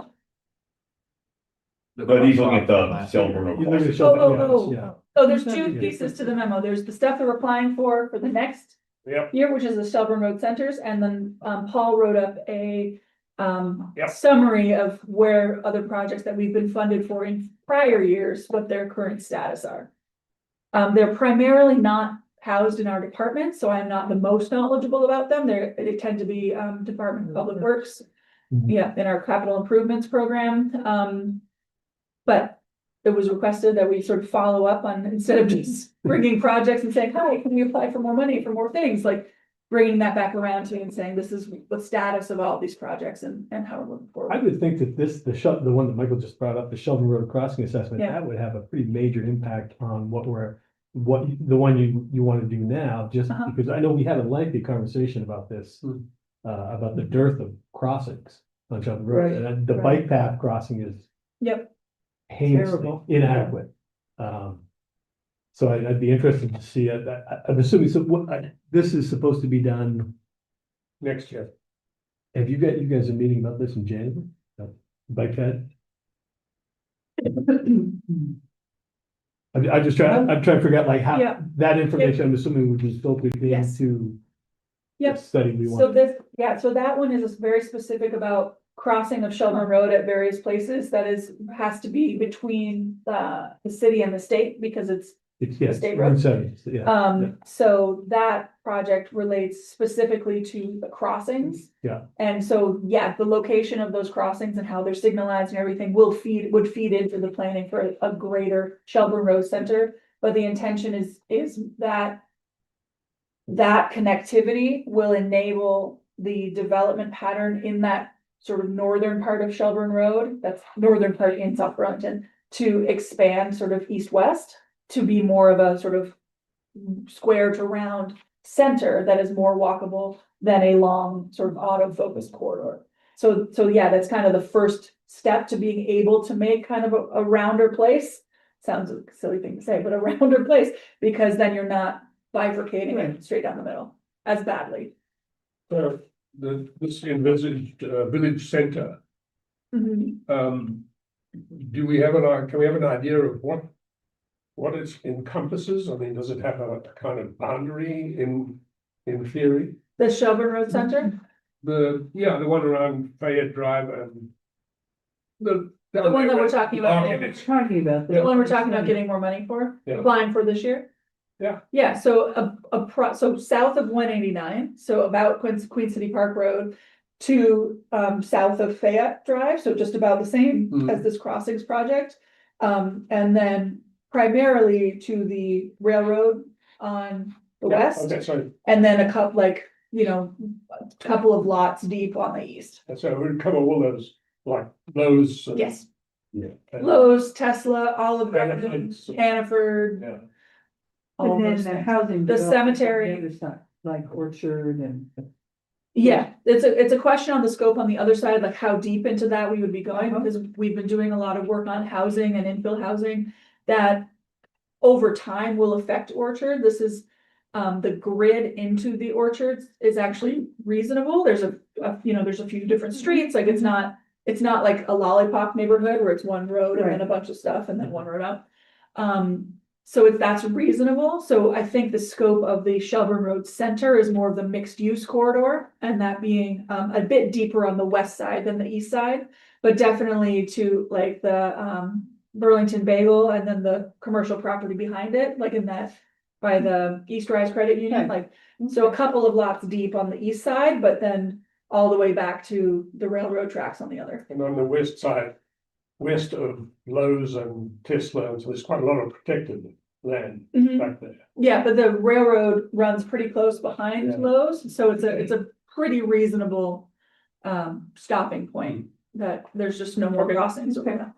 F: But he's looking at the Shelburne Road
B: You look at
F: crossing.
B: Shelburne,
A: Oh.
B: yeah.
A: So there's 2 pieces to the memo. There's the stuff that we're applying for the next
C: Yep.
A: year, which is the Shelburne Road Centers, and then Paul wrote up a
C: Yep.
A: summary of where other projects that we've been funded for in prior years, what their current status are. They're primarily not housed in our department, so I'm not the most knowledgeable about them. They tend to be Department of Public Works,
B: Mhm.
A: yeah, in our capital improvements program. But it was requested that we sort of follow up on, instead of just bringing projects and saying, hi, can we apply for more money for more things, like bringing that back around to me and saying, this is the status of all these projects and how we're moving
B: I
A: forward.
B: would think that the one that Michael just brought up, the Shelburne Road crossing assessment,
A: Yeah.
B: that would have a pretty major impact on the one you want to do now, just
A: Uh-huh.
B: because I know we had a lengthy conversation about this, about the dearth of crossings on Shelburne Road,
H: Right,
B: and the
H: right.
B: bike path crossing is
A: Yep,
B: heinous, inadequate. So I'd be interested to see, I'm assuming, this is supposed to be done,
C: Next year.
B: have you guys a meeting about this in January? Bike path? I'm trying to figure out like how,
A: Yeah.
B: that information, I'm assuming would be filtered
A: Yes.
B: into the
A: Yep.
B: study we
A: So
B: want.
A: so that one is very specific about crossing of Shelburne Road at various places. That has to be between the city and the state because it's
B: It's
A: state
B: Route
A: road.
B: 7, yeah.
A: So that project relates specifically to the crossings.
B: Yeah.
A: And so, yeah, the location of those crossings and how they're signalized and everything would feed into the planning for a greater Shelburne Road Center. But the intention is that connectivity will enable the development pattern in that sort of northern part of Shelburne Road, that's northern part in South Burlington, to expand sort of east-west, to be more of a sort of square to round center that is more walkable than a long sort of auto-focused corridor. So yeah, that's kind of the first step to being able to make kind of a rounder place. Sounds like a silly thing to say, but a rounder place, because then you're not bifurcating it straight down the middle as badly.
C: So this envisaged village center, do we have can we have an idea of what it encompasses? I mean, does it have a kind of boundary in theory?
A: The Shelburne Road Center,
C: The one around Fayette Drive and the.
A: the one that we're talking about,
H: Talking about
A: the one we're talking about getting more money for,
C: Yeah.
A: applying for this year.
C: Yeah.
A: Yeah, so so south of 189, so about Queen City Park Road to south of Fayette Drive, so just about the same
C: Mhm.
A: as this crossings project. And then primarily to the railroad on the west,
C: Okay, so
A: and then a couple, like, a couple of lots deep on the east.
C: it would cover all those, like those.
A: Yes,
C: Yeah.
A: Lowe's, Tesla, Olive Garden,
C: Benefits.
A: Hannaford.
C: Yeah.
A: all
H: And then
A: those
H: the
A: things.
H: housing.
A: The
H: development on
A: cemetery.
H: the other side, like Orchard and.
A: Yeah, it's a question on the scope on the other side, like how deep into that we would be going,
H: Uh-huh.
A: because we've been doing a lot of work on housing and infill housing. That over time will affect Orchard. This is, the grid into the orchards is actually reasonable. There's there's a few different streets, like it's not like a lollipop neighborhood where it's one road and then a bunch of stuff and then one road up. So that's reasonable. So I think the scope of the Shelburne Road Center is more of the mixed use corridor, and that being a bit deeper on the west side than the east side, but definitely to like the Burlington Bagel and then the commercial property behind it, like in that by the East Rise Credit Union, like, so a couple of lots deep on the east side, but then all the way back to the railroad tracks on the other.
C: And on the west side, west of Lowe's and Tesla, and so there's quite a lot of protected land
A: Mhm.
C: back there.
A: Yeah, but the railroad runs pretty close behind
C: Yeah.
A: Lowe's, so it's a pretty reasonable stopping point, that there's just no more
C: Okay.
A: crossings over that.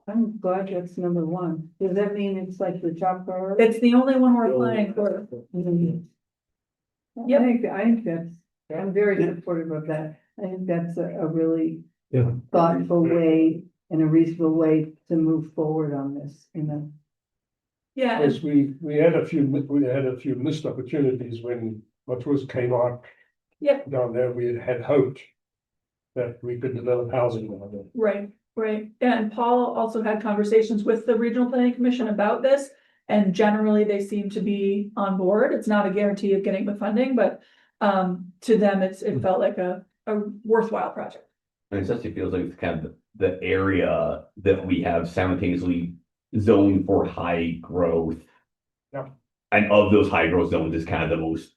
H: I'm glad that's number one. Does that mean it's like the top priority?
A: It's the only one we're applying for.
H: Mhm.
A: Yep.
H: I think that's, I'm very supportive of that. I think that's a really
B: Yeah.
H: thoughtful way and a reasonable way to move forward on this,
A: Yeah,
C: Yes, we had a few missed opportunities when what was Kmart.
A: Yep.
C: Down there, we had hoped that we could develop housing down there.
A: right. Yeah, and Paul also had conversations with the Regional Planning Commission about this. And generally, they seem to be on board. It's not a guarantee of getting the funding, but to them, it felt like a worthwhile project.
F: And it especially feels like it's kind of the area that we have simultaneously zoned for high growth.
C: Yeah.
F: And of those high growth zones is kind of the most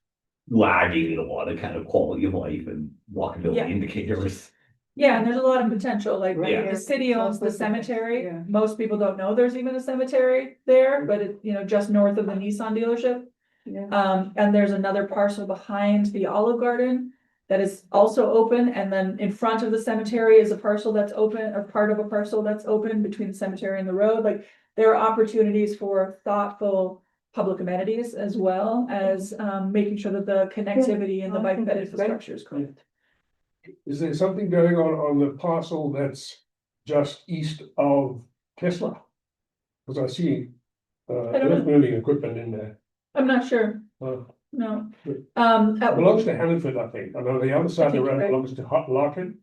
F: lagging in a lot of kind of quality of life and walkability
A: Yeah.
F: indicators.
A: Yeah, and there's a lot of potential, like
H: Right.
A: the city owns the cemetery.
H: Yeah.
A: Most people don't know there's even a cemetery there, but it, just north of the Nissan dealership.
H: yeah.
A: And there's another parcel behind the Olive Garden that is also open, and then in front of the cemetery is a parcel that's open, or part of a parcel that's open between the cemetery and the road. Like, there are opportunities for thoughtful public amenities as well as making sure that the connectivity and the
H: I
A: bike
H: think
A: bed
H: that's
A: infrastructure is correct.
C: Is there something going on the parcel that's just east of Tesla? Because I see
A: don't know.
C: earth moving equipment in there.
A: I'm not sure,
C: Uh,
A: no.
C: Good.
A: At-
C: Belongs to Hannaford, I think. I know the other side of the
A: think
C: road
A: you're right.
C: belongs to Larkin,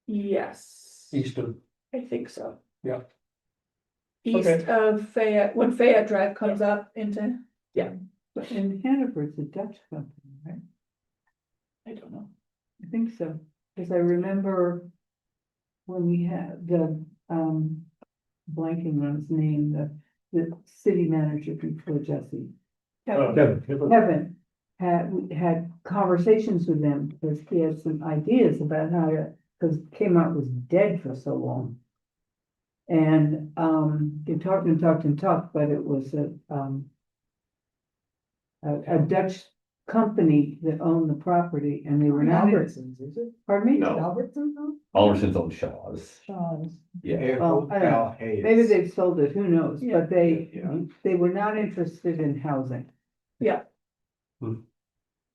A: Yes,
C: east of,
A: I think so.
C: Yeah.
A: East
C: Okay.
A: of Fayette, when Fayette Drive comes up into,
H: And Hannaford's a Dutch company, right?
A: I don't know.
H: I think so, because I remember when we had the, blanking on his name, the city manager before Jesse,
B: Kevin.
H: Kevin, had conversations with them because he had some ideas about how to, because Kmart was dead for so long. And, they talked and talked and talked, but it was a Dutch company that owned the property and they were not.
D: Albertsons, is it?
H: Pardon me?
F: No.
D: Albertsons, huh?
F: Alderson's on Shaw's.
D: Shaw's.
F: Yeah.
H: Well, I don't know. Maybe they've sold it, who knows,
A: Yeah.
H: but they were not interested in housing.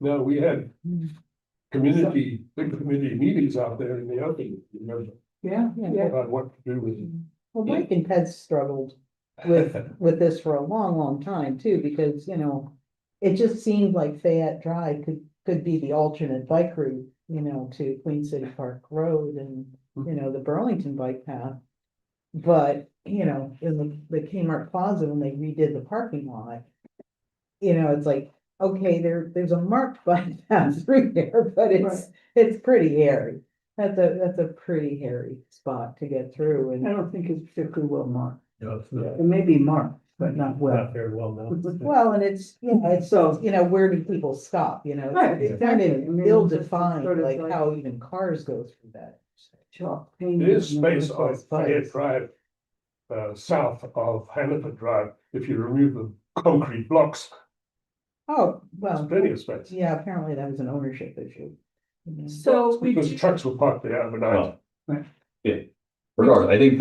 C: no, we had
H: Hmm.
C: big community meetings out there in the open, remember,
H: Yeah, yeah.
C: about what to do with it.
D: Well, Mike and Ted struggled with this for a long, long time too, because, it just seemed like Fayette Drive could be the alternate bike route, you know, to Queen City Park Road and, you know, the Burlington bike path. But, you know, in the Kmart Plaza, when they redid the parking lot, you know, it's like, okay, there's a marked bike path through there, but it's pretty hairy. That's a pretty hairy spot to get through
H: I
D: and,
H: don't think it's particularly well marked.
B: No, it's not,
H: It may be marked, but not well.
B: not very well known.
D: well, and it's, you know, it's so, you know, where do people stop, you know?
H: Right,
D: It's kind
H: exactly.
D: of
H: I mean, it's
D: ill-defined,
H: sort of
D: like
H: like-
D: how even cars go through that.
H: Chalk paint.
C: There is space on
D: It's
C: Fayette
D: bikes.
C: Drive, south of Hannaford Drive, if you remove the concrete blocks,
D: Oh,
C: there's
D: well,
C: plenty of space.
D: yeah, apparently that was an ownership issue. You know.
A: So we
C: Because
A: do,
C: trucks were parked there overnight.
F: Well, yeah, regardless, I think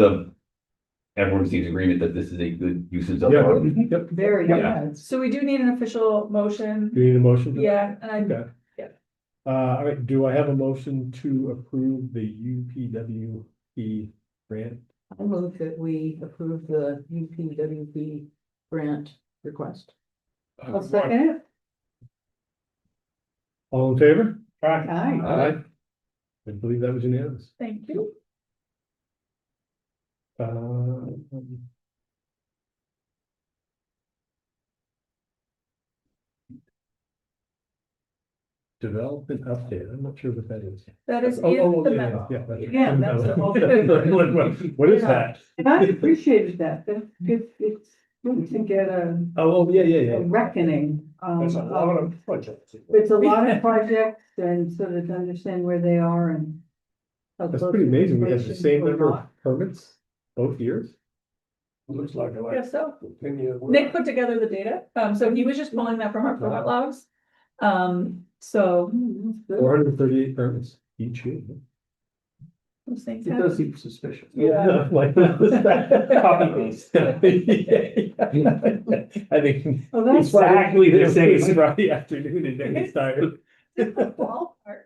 F: everyone seems agreement that this is a good usage of.
B: Yeah,
F: our-
B: yep.
H: Very,
F: Yeah.
D: Yeah, it's-
A: so we do need an official motion.
B: Do you need a motion?
A: Yeah, and I,
B: Okay.
A: yeah.
B: All right, do I have a motion to approve the UPWP grant?
D: I move that we approve the UPWP grant request.
H: I'll second it.
B: All in favor?
C: Right.
H: Aye.
B: I believe that was unanimous.
A: thank you.
B: Development update, I'm not sure what that is.
A: That is
B: Oh,
A: in the
B: yeah,
A: memo.
B: yeah, that's-
H: Yeah, that's the
B: What is that?
H: And I appreciated that. It's good to get a
B: Yeah.
H: reckoning.
C: There's a lot of projects.
H: It's a lot of projects and sort of to understand where they are and. how
B: That's
H: close
B: pretty
H: to
B: amazing, we have the
H: completion
B: same
H: or
B: number
H: not.
B: of permits both years.
C: Looks like a
A: Yeah, so
C: 10-year.
A: Nick put together the data, so he was just pulling that from our plot logs. So
H: Good.
B: 438 permits each year.
A: those things
B: It
A: happen.
B: does seem suspicious.
A: Yeah.
B: Like,
C: Copy paste.
B: I think
H: Oh, that's
B: exactly the same Friday afternoon and then it's tired.
A: Ballpark.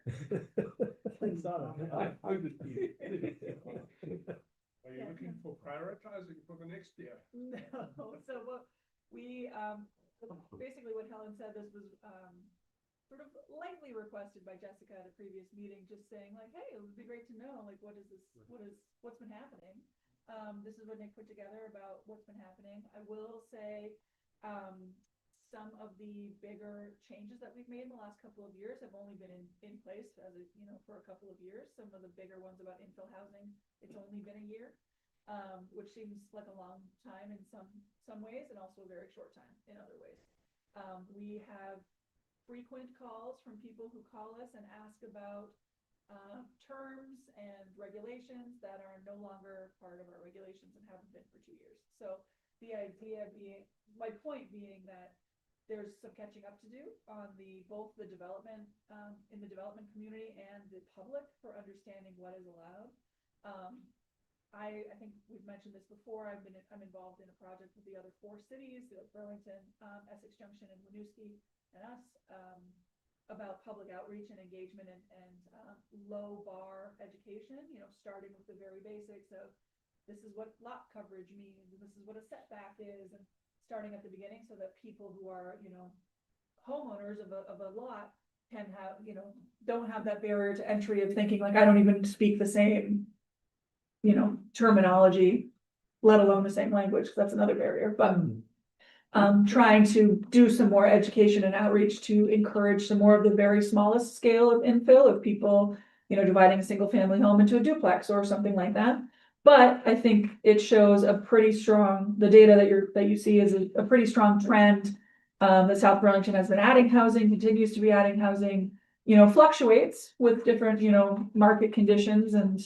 C: Are you looking for prioritizing for the next year?
A: No, so what we, basically what Helen said, this was, sort of lightly requested by Jessica at a previous meeting, just saying like, hey, it would be great to know, like, what's been happening? This is what Nick put together about what's been happening. I will say, some of the bigger changes that we've made in the last couple of years have only been in place as a, you know, for a couple of years. Some of the bigger ones about infill housing, it's only been a year, which seems like a long time in some ways and also a very short time in other ways. We have frequent calls from people who call us and ask about terms and regulations that are no longer part of our regulations and haven't been for 2 years. So the idea being, my point being that there's some catching up to do on both the development, in the development community and the public for understanding what is allowed. I think we've mentioned this before. I'm involved in a project with the other 4 cities, Burlington, Essex Junction, and Winooski, and us, about public outreach and engagement and low bar education. You know, starting with the very basics of this is what lot coverage means, and this is what a setback is, and starting at the beginning so that people who are, you know, homeowners of a lot can have, you know, don't have that barrier to entry of thinking like, I don't even speak the same, you know, terminology, let alone the same language, 'cause that's another barrier, but trying to do some more education and outreach to encourage some more of the very smallest scale of infill of people, you know, dividing a single family home into a duplex or something like that. But I think it shows a pretty strong, the data that you see is a pretty strong trend. That South Burlington has been adding housing, continues to be adding housing, you know, fluctuates with different, you know, market conditions and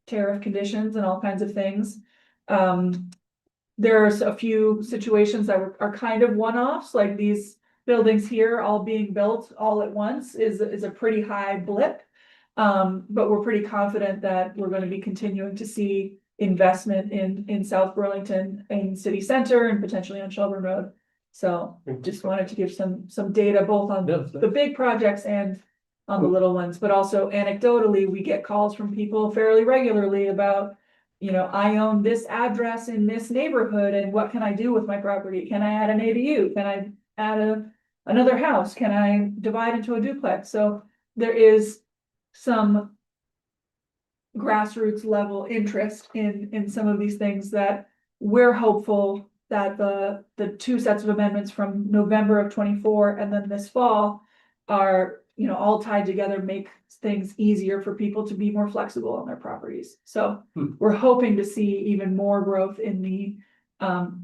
A: tariff conditions and all kinds of things. There's a few situations that are kind of one-offs, like these buildings here all being built all at once is a pretty high blip. But we're pretty confident that we're going to be continuing to see investment in South Burlington in city center and potentially on Shelburne Road. So just wanted to give some data both on the big projects and on the little ones, but also anecdotally, we get calls from people fairly regularly about, you know, I own this address in this neighborhood and what can I do with my property? Can I add an ADU? Can I add another house? Can I divide into a duplex? So there is some grassroots level interest in some of these things that we're hopeful that the two sets of amendments from November of 24 and then this fall are, you know, all tied together, make things easier for people to be more flexible on their properties. So we're hoping to see even more growth in the,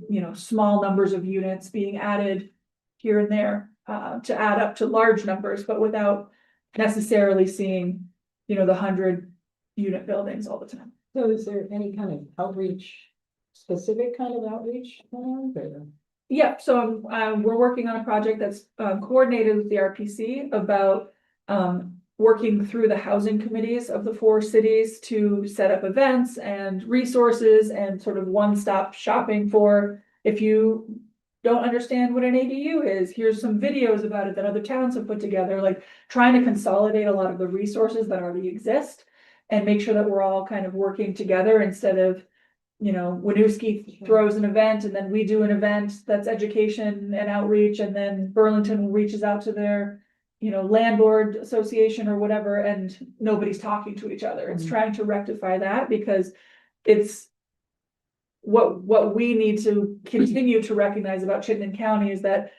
A: you know, small numbers of units being added here and there, to add up to large numbers, but without necessarily seeing, you know, the 100-unit buildings all the time.
D: So is there any kind of outreach, specific kind of outreach going on there?
A: Yeah, so we're working on a project that's coordinated with the RPC about working through the housing committees of the 4 cities to set up events and resources and sort of one-stop shopping for, if you don't understand what an ADU is, here's some videos about it that other towns have put together, like trying to consolidate a lot of the resources that already exist and make sure that we're all kind of working together instead of, you know, Winooski throws an event and then we do an event that's education and outreach, and then Burlington reaches out to their, you know, landlord association or whatever, and nobody's talking to each other. It's trying to rectify that, because it's what we need to continue to recognize about Chittenden County is that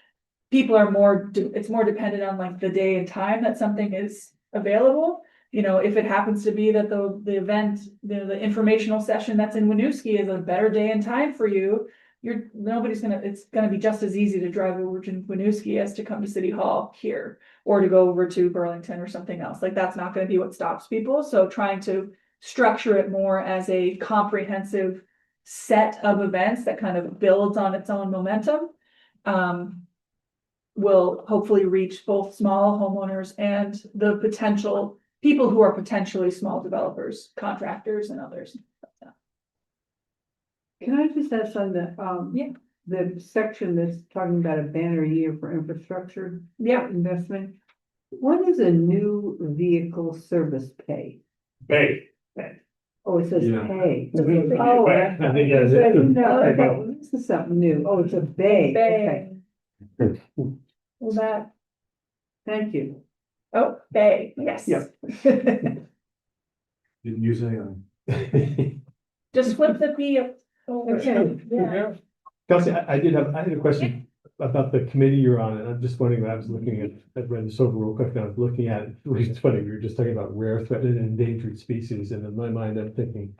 A: people are it's more dependent on like the day and time that something is available. You know, if it happens to be that the event, the informational session that's in Winooski is a better day and time for you, it's gonna be just as easy to drive over to Winooski as to come to City Hall here, or to go over to Burlington or something else. Like, that's not gonna be what stops people. So trying to structure it more as a comprehensive set of events that kind of builds on its own momentum, will hopefully reach both small homeowners and the potential people who are potentially small developers, contractors and others.
H: Can I just ask on the,
A: Yeah.
H: the section that's talking about a banner year for infrastructure
A: Yeah,
H: investment? What is a new vehicle service pay?
C: Bay.
H: Oh, it says
E: Yeah.
H: pay.
C: Bay.
H: Oh,
C: I
B: think that's it.
H: I didn't know, okay, this is something new. Oh, it's a bay. Okay,
A: Bay. Well, that,
H: thank you.
A: oh, Bay, yes.
B: Yeah.
E: Didn't use any.
A: Just flip the B up. over.
H: Okay.
A: Yeah.
B: Kelsey, I had a question about the committee you're on, and I'm just wondering, I was looking at, I read this over real quick, and I was looking at it, it's funny, we were just talking about rare, threatened, and endangered species, and in my mind, I'm thinking,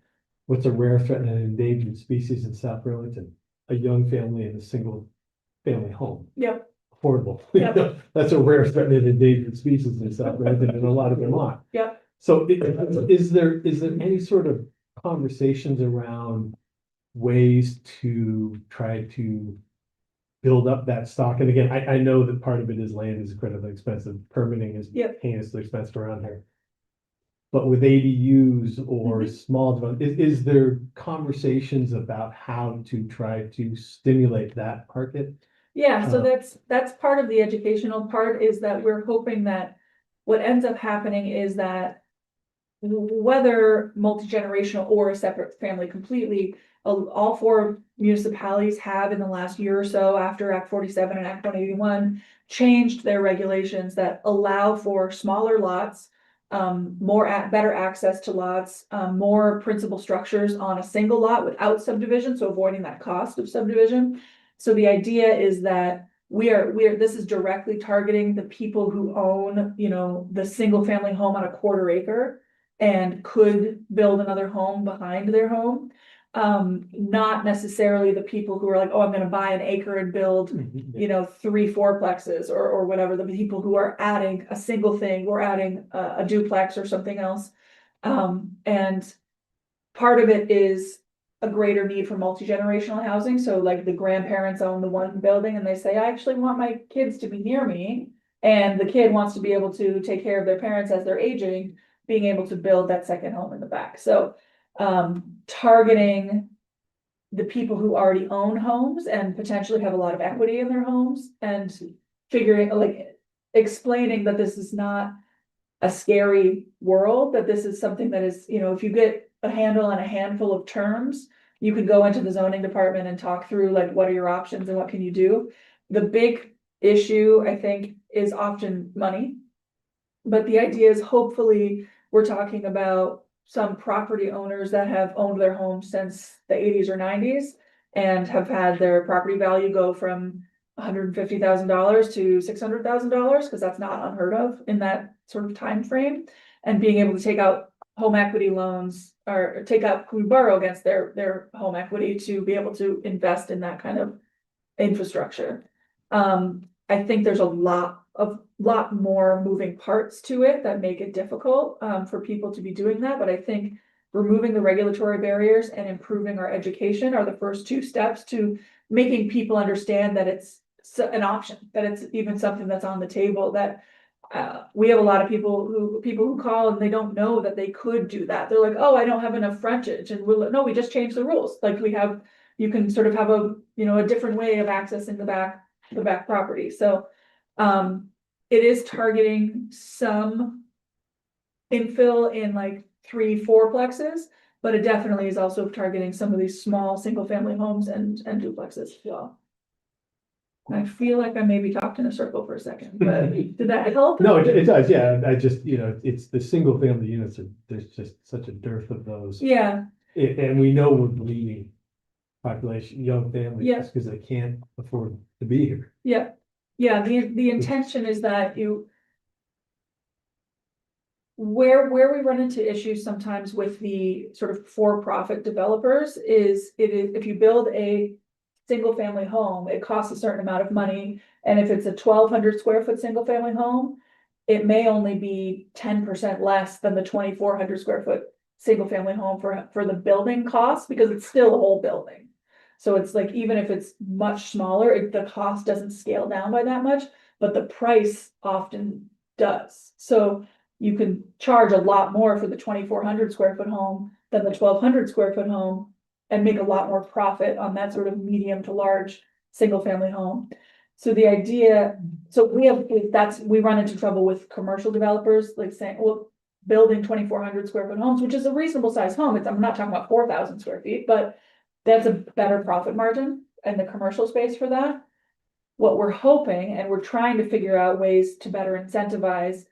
B: what's a rare, threatened, and endangered species in South Burlington? A young family in a single family home.
A: Yep.
B: Affordable.
A: Yep.
B: That's a rare, threatened, and endangered species in South Burlington, and a lot of them are.
A: Yep.
B: So is there any sort of conversations around ways to try to build up that stock? And again, I know that part of it is land is incredibly expensive, permitting is
A: Yep.
B: heinously expensive around here. But with ADUs or small development, is there conversations about how to try to stimulate that market?
A: Yeah, so
B: Uh,
A: that's part of the educational part, is that we're hoping that what ends up happening is that whether multi-generational or a separate family completely, all 4 municipalities have in the last year or so after Act 47 and Act 181 changed their regulations that allow for smaller lots, better access to lots, more principal structures on a single lot without subdivision, so avoiding that cost of subdivision. So the idea is that this is directly targeting the people who own, you know, the single family home on a 1/4 acre and could build another home behind their home. Not necessarily the people who are like, oh, I'm gonna buy an acre and build, you know, 3 4-plexes or whatever, the people who are adding a single thing or adding a duplex or something else. And part of it is a greater need for multi-generational housing. So like the grandparents own the one building and they say, I actually want my kids to be near me. And the kid wants to be able to take care of their parents as they're aging, being able to build that second home in the back. So targeting the people who already own homes and potentially have a lot of equity in their homes, and explaining that this is not a scary world, that this is something that is, you know, if you get a handle on a handful of terms, you can go into the zoning department and talk through like, what are your options and what can you do? The big issue, I think, is often money. But the idea is hopefully we're talking about some property owners that have owned their home since the 80s or 90s and have had their property value go from $150,000 to $600,000, because that's not unheard of in that sort of time frame. And being able to take out home equity loans or we borrow against their home equity to be able to invest in that kind of infrastructure. I think there's a lot more moving parts to it that make it difficult for people to be doing that, but I think removing the regulatory barriers and improving our education are the first two steps to making people understand that it's an option, that it's even something that's on the table, that we have a lot of people who call and they don't know that they could do that. They're like, oh, I don't have enough frontage, and no, we just changed the rules. Like you can sort of have a different way of accessing the back property. So it is targeting some infill in like 3-4 plexes, but it definitely is also targeting some of these small single family homes and duplexes as well. I feel like I maybe talked in a circle for a second, but did that help?
B: No, it does, yeah, I just, it's the single family units, there's just such a dearth of those.
A: Yeah,
B: And we know we're bleeding population, young families,
A: Yeah.
B: just because they can't afford to be here.
A: yeah, the intention is that where we run into issues sometimes with the sort of for-profit developers is if you build a single family home, it costs a certain amount of money. And if it's a 1,200 square foot single family home, it may only be 10% less than the 2,400 square foot single family home for the building cost, because it's still a whole building. So it's like, even if it's much smaller, the cost doesn't scale down by that much, but the price often does. So you can charge a lot more for the 2,400 square foot home than the 1,200 square foot home and make a lot more profit on that sort of medium to large single family home. So the idea, we run into trouble with commercial developers, like saying, well, building 2,400 square foot homes, which is a reasonable size home. I'm not talking about 4,000 square feet, but that's a better profit margin in the commercial space for that. What we're hoping, and we're trying to figure out ways to better incentivize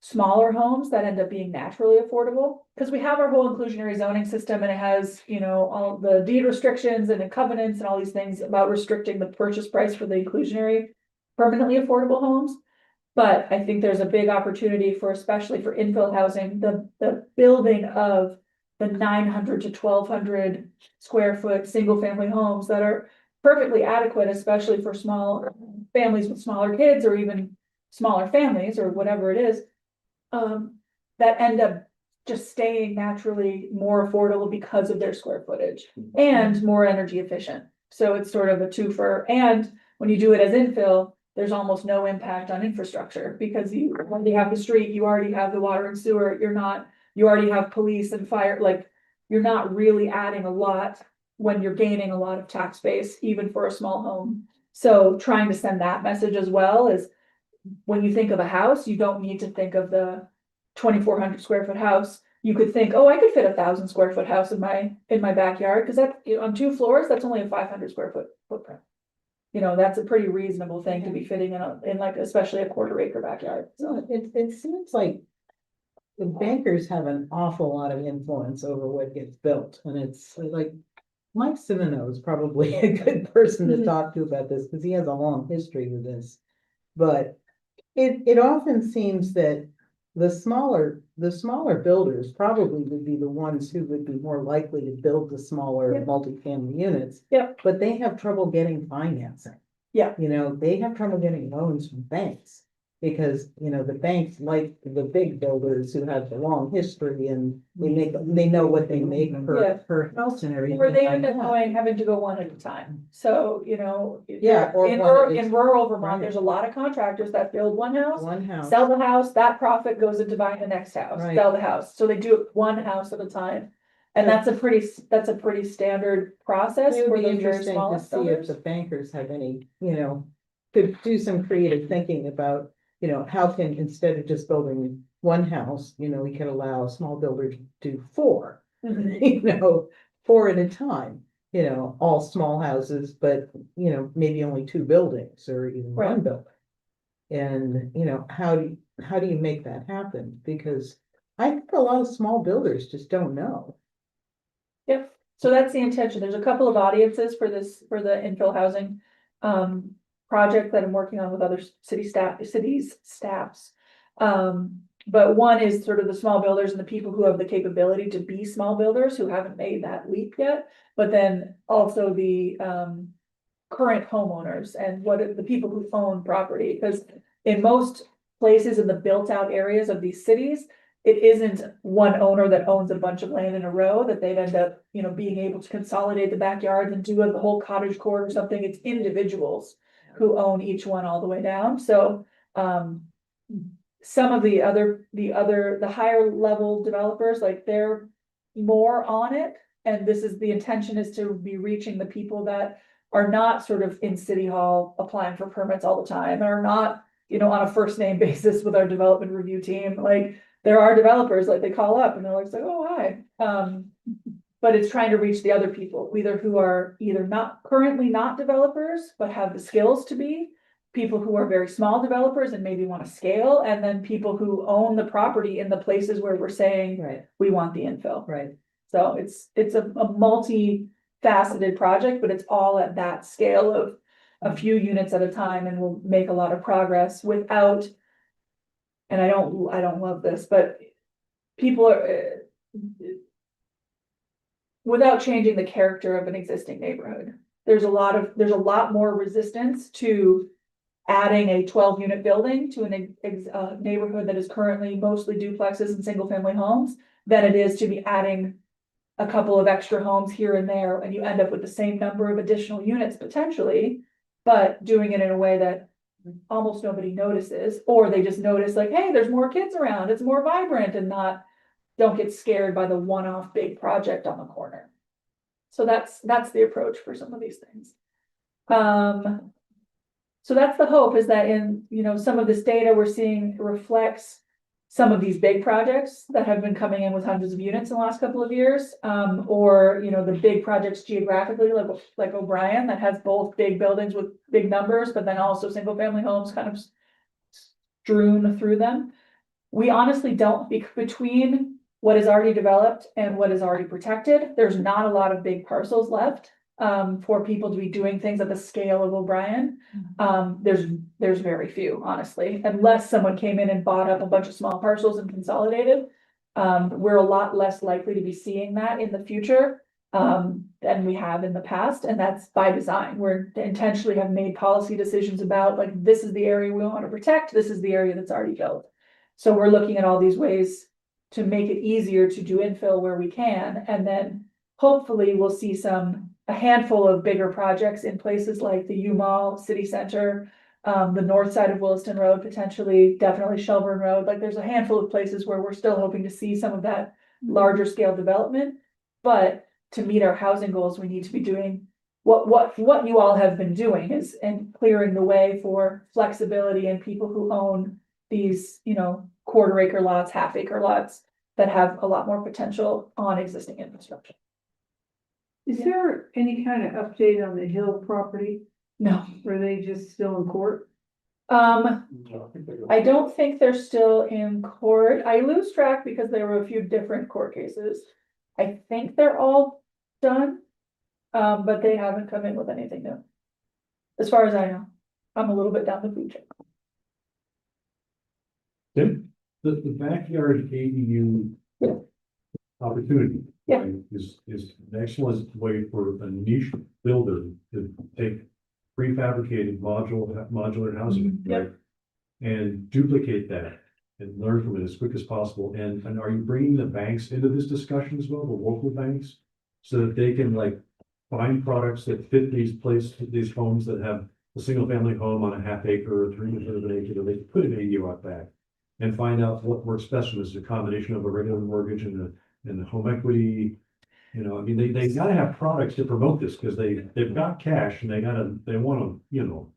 A: smaller homes that end up being naturally affordable, because we have our whole inclusionary zoning system, and it has, all the deed restrictions and the covenants and all these things about restricting the purchase price for the inclusionary permanently affordable homes. But I think there's a big opportunity especially for infill housing, the building of the 900 to 1,200 square foot single family homes that are perfectly adequate, especially for small families with smaller kids, or even smaller families, or whatever it is, that end up just staying naturally more affordable because of their square footage and more energy efficient. So it's sort of a twofer. And when you do it as infill, there's almost no impact on infrastructure, because you already have the street, you already have the water and sewer, you already have police and fire, like you're not really adding a lot when you're gaining a lot of tax base, even for a small home. So trying to send that message as well is, when you think of a house, you don't need to think of the 2,400 square foot house. You could think, oh, I could fit 1,000 square foot house in my backyard, because that, on 2 floors, that's only a 500 square foot footprint. That's a pretty reasonable thing to be fitting in like, especially a 1/4 acre backyard. So
D: It seems like the bankers have an awful lot of influence over what gets built, and it's like Mike Simino is probably a good person to talk to about this, because he has a long history with this. But it often seems that the smaller builders probably would be the ones who would be more likely to build the smaller multifamily units.
A: Yep.
D: But they have trouble getting financing.
A: Yeah.
D: They have trouble getting loans from banks, because, the banks, like the big builders who have the long history, and they know what they make per house and everything.
A: where they
D: like
A: end up
D: that.
A: having to go one at a time. So,
D: Yeah, or
A: in rural Vermont,
D: right.
A: there's a lot of contractors that build one house,
D: One house.
A: sell the house, that profit goes into buying the next house,
D: Right.
A: sell the house. So they do it one house at a time. And
D: Yeah.
A: that's a pretty standard process
D: It
A: for
D: would be
A: those very
D: interesting to
A: smallest
D: see if
A: builders.
D: the bankers have any, could do some creative thinking about, how can, instead of just building one house, we could allow a small builder to do 4,
A: Mhm.
D: 4 at a time. you know, all small houses, but, you know, maybe only 2 buildings or even one
A: Right.
D: building. And, you know, how do you make that happen? Because I think a lot of small builders just don't know.
A: Yep, so that's the intention. There's a couple of audiences for this, for the infill housing project that I'm working on with other cities staffs. But one is sort of the small builders and the people who have the capability to be small builders who haven't made that leap yet. But then also the current homeowners and the people who own property, because in most places in the built out areas of these cities, it isn't one owner that owns a bunch of land in a row that they'd end up, you know, being able to consolidate the backyards and do the whole cottage court or something. It's individuals who own each one all the way down. So, some of the higher level developers, like they're more on it. And the intention is to be reaching the people that are not sort of in City Hall applying for permits all the time, and are not, you know, on a first name basis with our development review team. Like, there are developers, like they call up and they're like, oh, hi. But it's trying to reach the other people, who are either not currently not developers, but have the skills to be, people who are very small developers and maybe want to scale, and then people who own the property in the places where we're saying
D: Right,
A: we want the infill.
D: right.
A: So it's a multi-faceted project, but it's all at that scale of a few units at a time, and we'll make a lot of progress without. And I don't love this, but people are without changing the character of an existing neighborhood. There's a lot more resistance to adding a 12-unit building to a neighborhood that is currently mostly duplexes and single-family homes than it is to be adding a couple of extra homes here and there, and you end up with the same number of additional units potentially, but doing it in a way that almost nobody notices, or they just notice like, hey, there's more kids around, it's more vibrant, and don't get scared by the one-off big project on the corner. So that's the approach for some of these things. So that's the hope, is that in, you know, some of this data we're seeing reflects some of these big projects that have been coming in with hundreds of units in the last couple of years, or, you know, the big projects geographically, like O'Brien, that has both big buildings with big numbers, but then also single family homes kind of strewn through them. We honestly don't, between what is already developed and what is already protected, there's not a lot of big parcels left for people to be doing things at the scale of O'Brien. There's very few, honestly, unless someone came in and bought up a bunch of small parcels and consolidated. We're a lot less likely to be seeing that in the future than we have in the past, and that's by design. We're intentionally have made policy decisions about, like, this is the area we want to protect, this is the area that's already built. So we're looking at all these ways to make it easier to do infill where we can, and then hopefully we'll see a handful of bigger projects in places like the U Mall, City Center, the north side of Williston Road, potentially, definitely Shelburne Road. Like, there's a handful of places where we're still hoping to see some of that larger scale development. But to meet our housing goals, we need to be doing what you all have been doing, and clearing the way for flexibility and people who own these, you know, quarter-acre lots, half-acre lots that have a lot more potential on existing infrastructure.
H: Is there any kind of update on the Hill property?
A: No.
H: Were they just still in court?
A: I don't think they're still in court. I lose track because there were a few different court cases. I think they're all done, but they haven't come in with anything new. As far as I know, I'm a little bit down the food chain.
E: Tim, the backyard ADU opportunity.
A: Yeah.
E: right, is an excellent way for a niche builder to take prefabricated modular housing,
A: Mhm.
E: right? And duplicate that and learn from it as quick as possible. And are you bringing the banks into this discussion as well, the local banks? So that they can like find products that fit these homes that have a single family home on a half acre or 3/4 of an acre, that they can put an ADU out back. And find out what works best for them. Is a combination of a regular mortgage and the home equity. You know, I mean, they gotta have products to promote this, because they've got cash and they wanna, you know,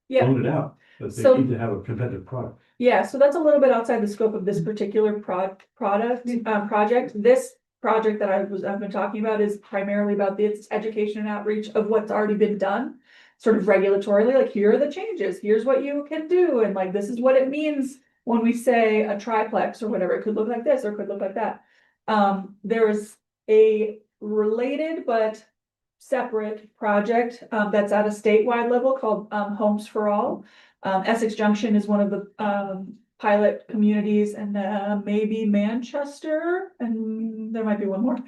A: Yeah,
E: own it out. But they
A: So-
E: need to have a competitive product.
A: yeah, so that's a little bit outside the scope of this particular project. This project that I've been talking about is primarily about this education and outreach of what's already been done. Sort of regulatorily, like, here are the changes, here's what you can do, and like, this is what it means when we say a triplex or whatever, it could look like this or it could look like that. There is a related but separate project, that's at a statewide level called, Homes for All. Essex Junction is one of the, pilot communities, and maybe Manchester, and there might be one more.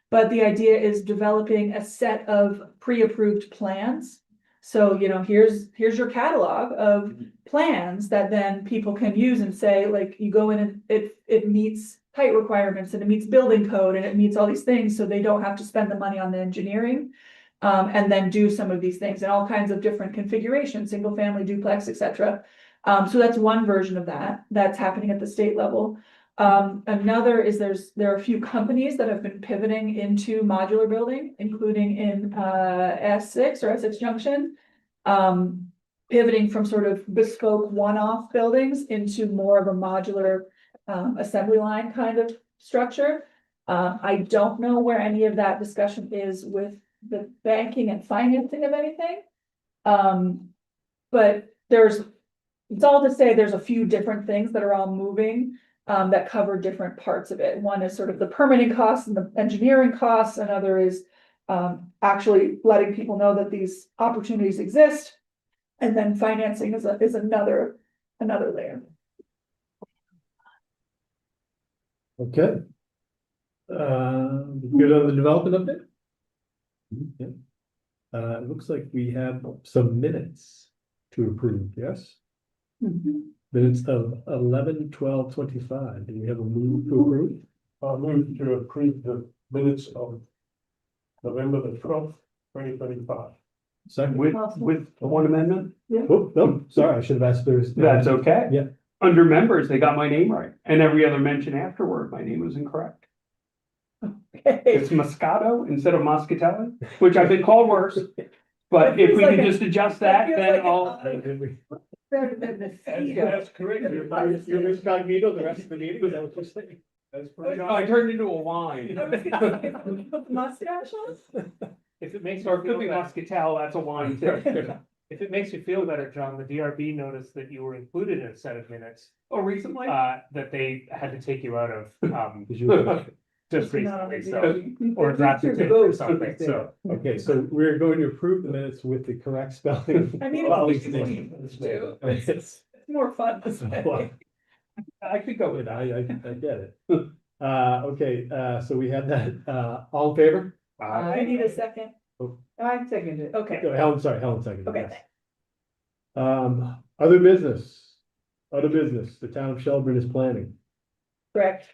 A: But the idea is developing a set of pre-approved plans. So, you know, here's your catalog of plans that then people can use and say, like, you go in and it meets height requirements and it meets building code and it meets all these things, so they don't have to spend the money on the engineering. And then do some of these things in all kinds of different configurations, single family, duplex, etc. So that's one version of that's happening at the state level. Another is there are a few companies that have been pivoting into modular building, including in Essex or Essex Junction. Pivoting from sort of bespoke one-off buildings into more of a modular assembly line kind of structure. I don't know where any of that discussion is with the banking and financing of anything. But it's all to say there's a few different things that are all moving, that cover different parts of it. One is sort of the permitting costs and the engineering costs. Another is actually letting people know that these opportunities exist. And then financing is another layer.
B: Okay. Good on the development update? Yeah. It looks like we have some minutes to approve, yes? Minutes of 11/12/25. Do we have a move to approve?
C: I'll move to approve the minutes of November the 12th, 2025.
B: Second.
E: With one amendment?
B: Oh, no, sorry, I should have asked those.
I: That's okay.
B: Yeah.
I: Under members, they got my name right, and every other mention afterward, my name was incorrect. It's Moscato instead of Moscatelli, which I've been called worse. But if we can just adjust that, then I'll.
C: That's correct.
B: You're incognito the rest of the meeting, is that what you're saying?
C: That's correct.
I: No, I turned into a wine.
A: Mustache on?
J: If it makes
I: Or
J: you
I: it could
J: feel
I: be
J: better,
I: Muscatel, that's a wine too.
J: if it makes you feel better, John, the DRB noticed that you were included in a set of minutes,
I: Oh, recently?
J: that they had to take you out of,
B: Did you-
J: just recently, so, or drafted it or something, so.
B: Okay, so we're going to approve the minutes with the correct spelling.
A: I mean,
B: Well,
A: it's
B: it's-
A: more fun this way.
I: I could go with
B: I
I: that.
B: get it. Okay, so we have that, all in favor?
A: I need a second.
H: I second it.
A: Okay.
B: No, Helen, sorry, Helen seconded.
A: Okay,
B: yes. Other business, the town of Shelburne is planning,
A: Correct.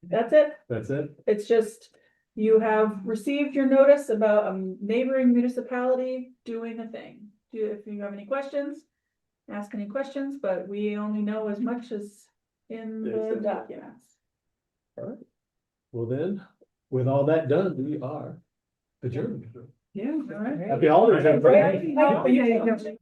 A: That's it.
B: that's it?
A: It's just, you have received your notice about a neighboring municipality doing a thing. If you have any questions, ask any questions, but we only know as much as in the documents.
B: Well then, with all that done, we are adjourned.
H: Yeah.
A: All right.
B: Happy holidays, everybody.
A: Right.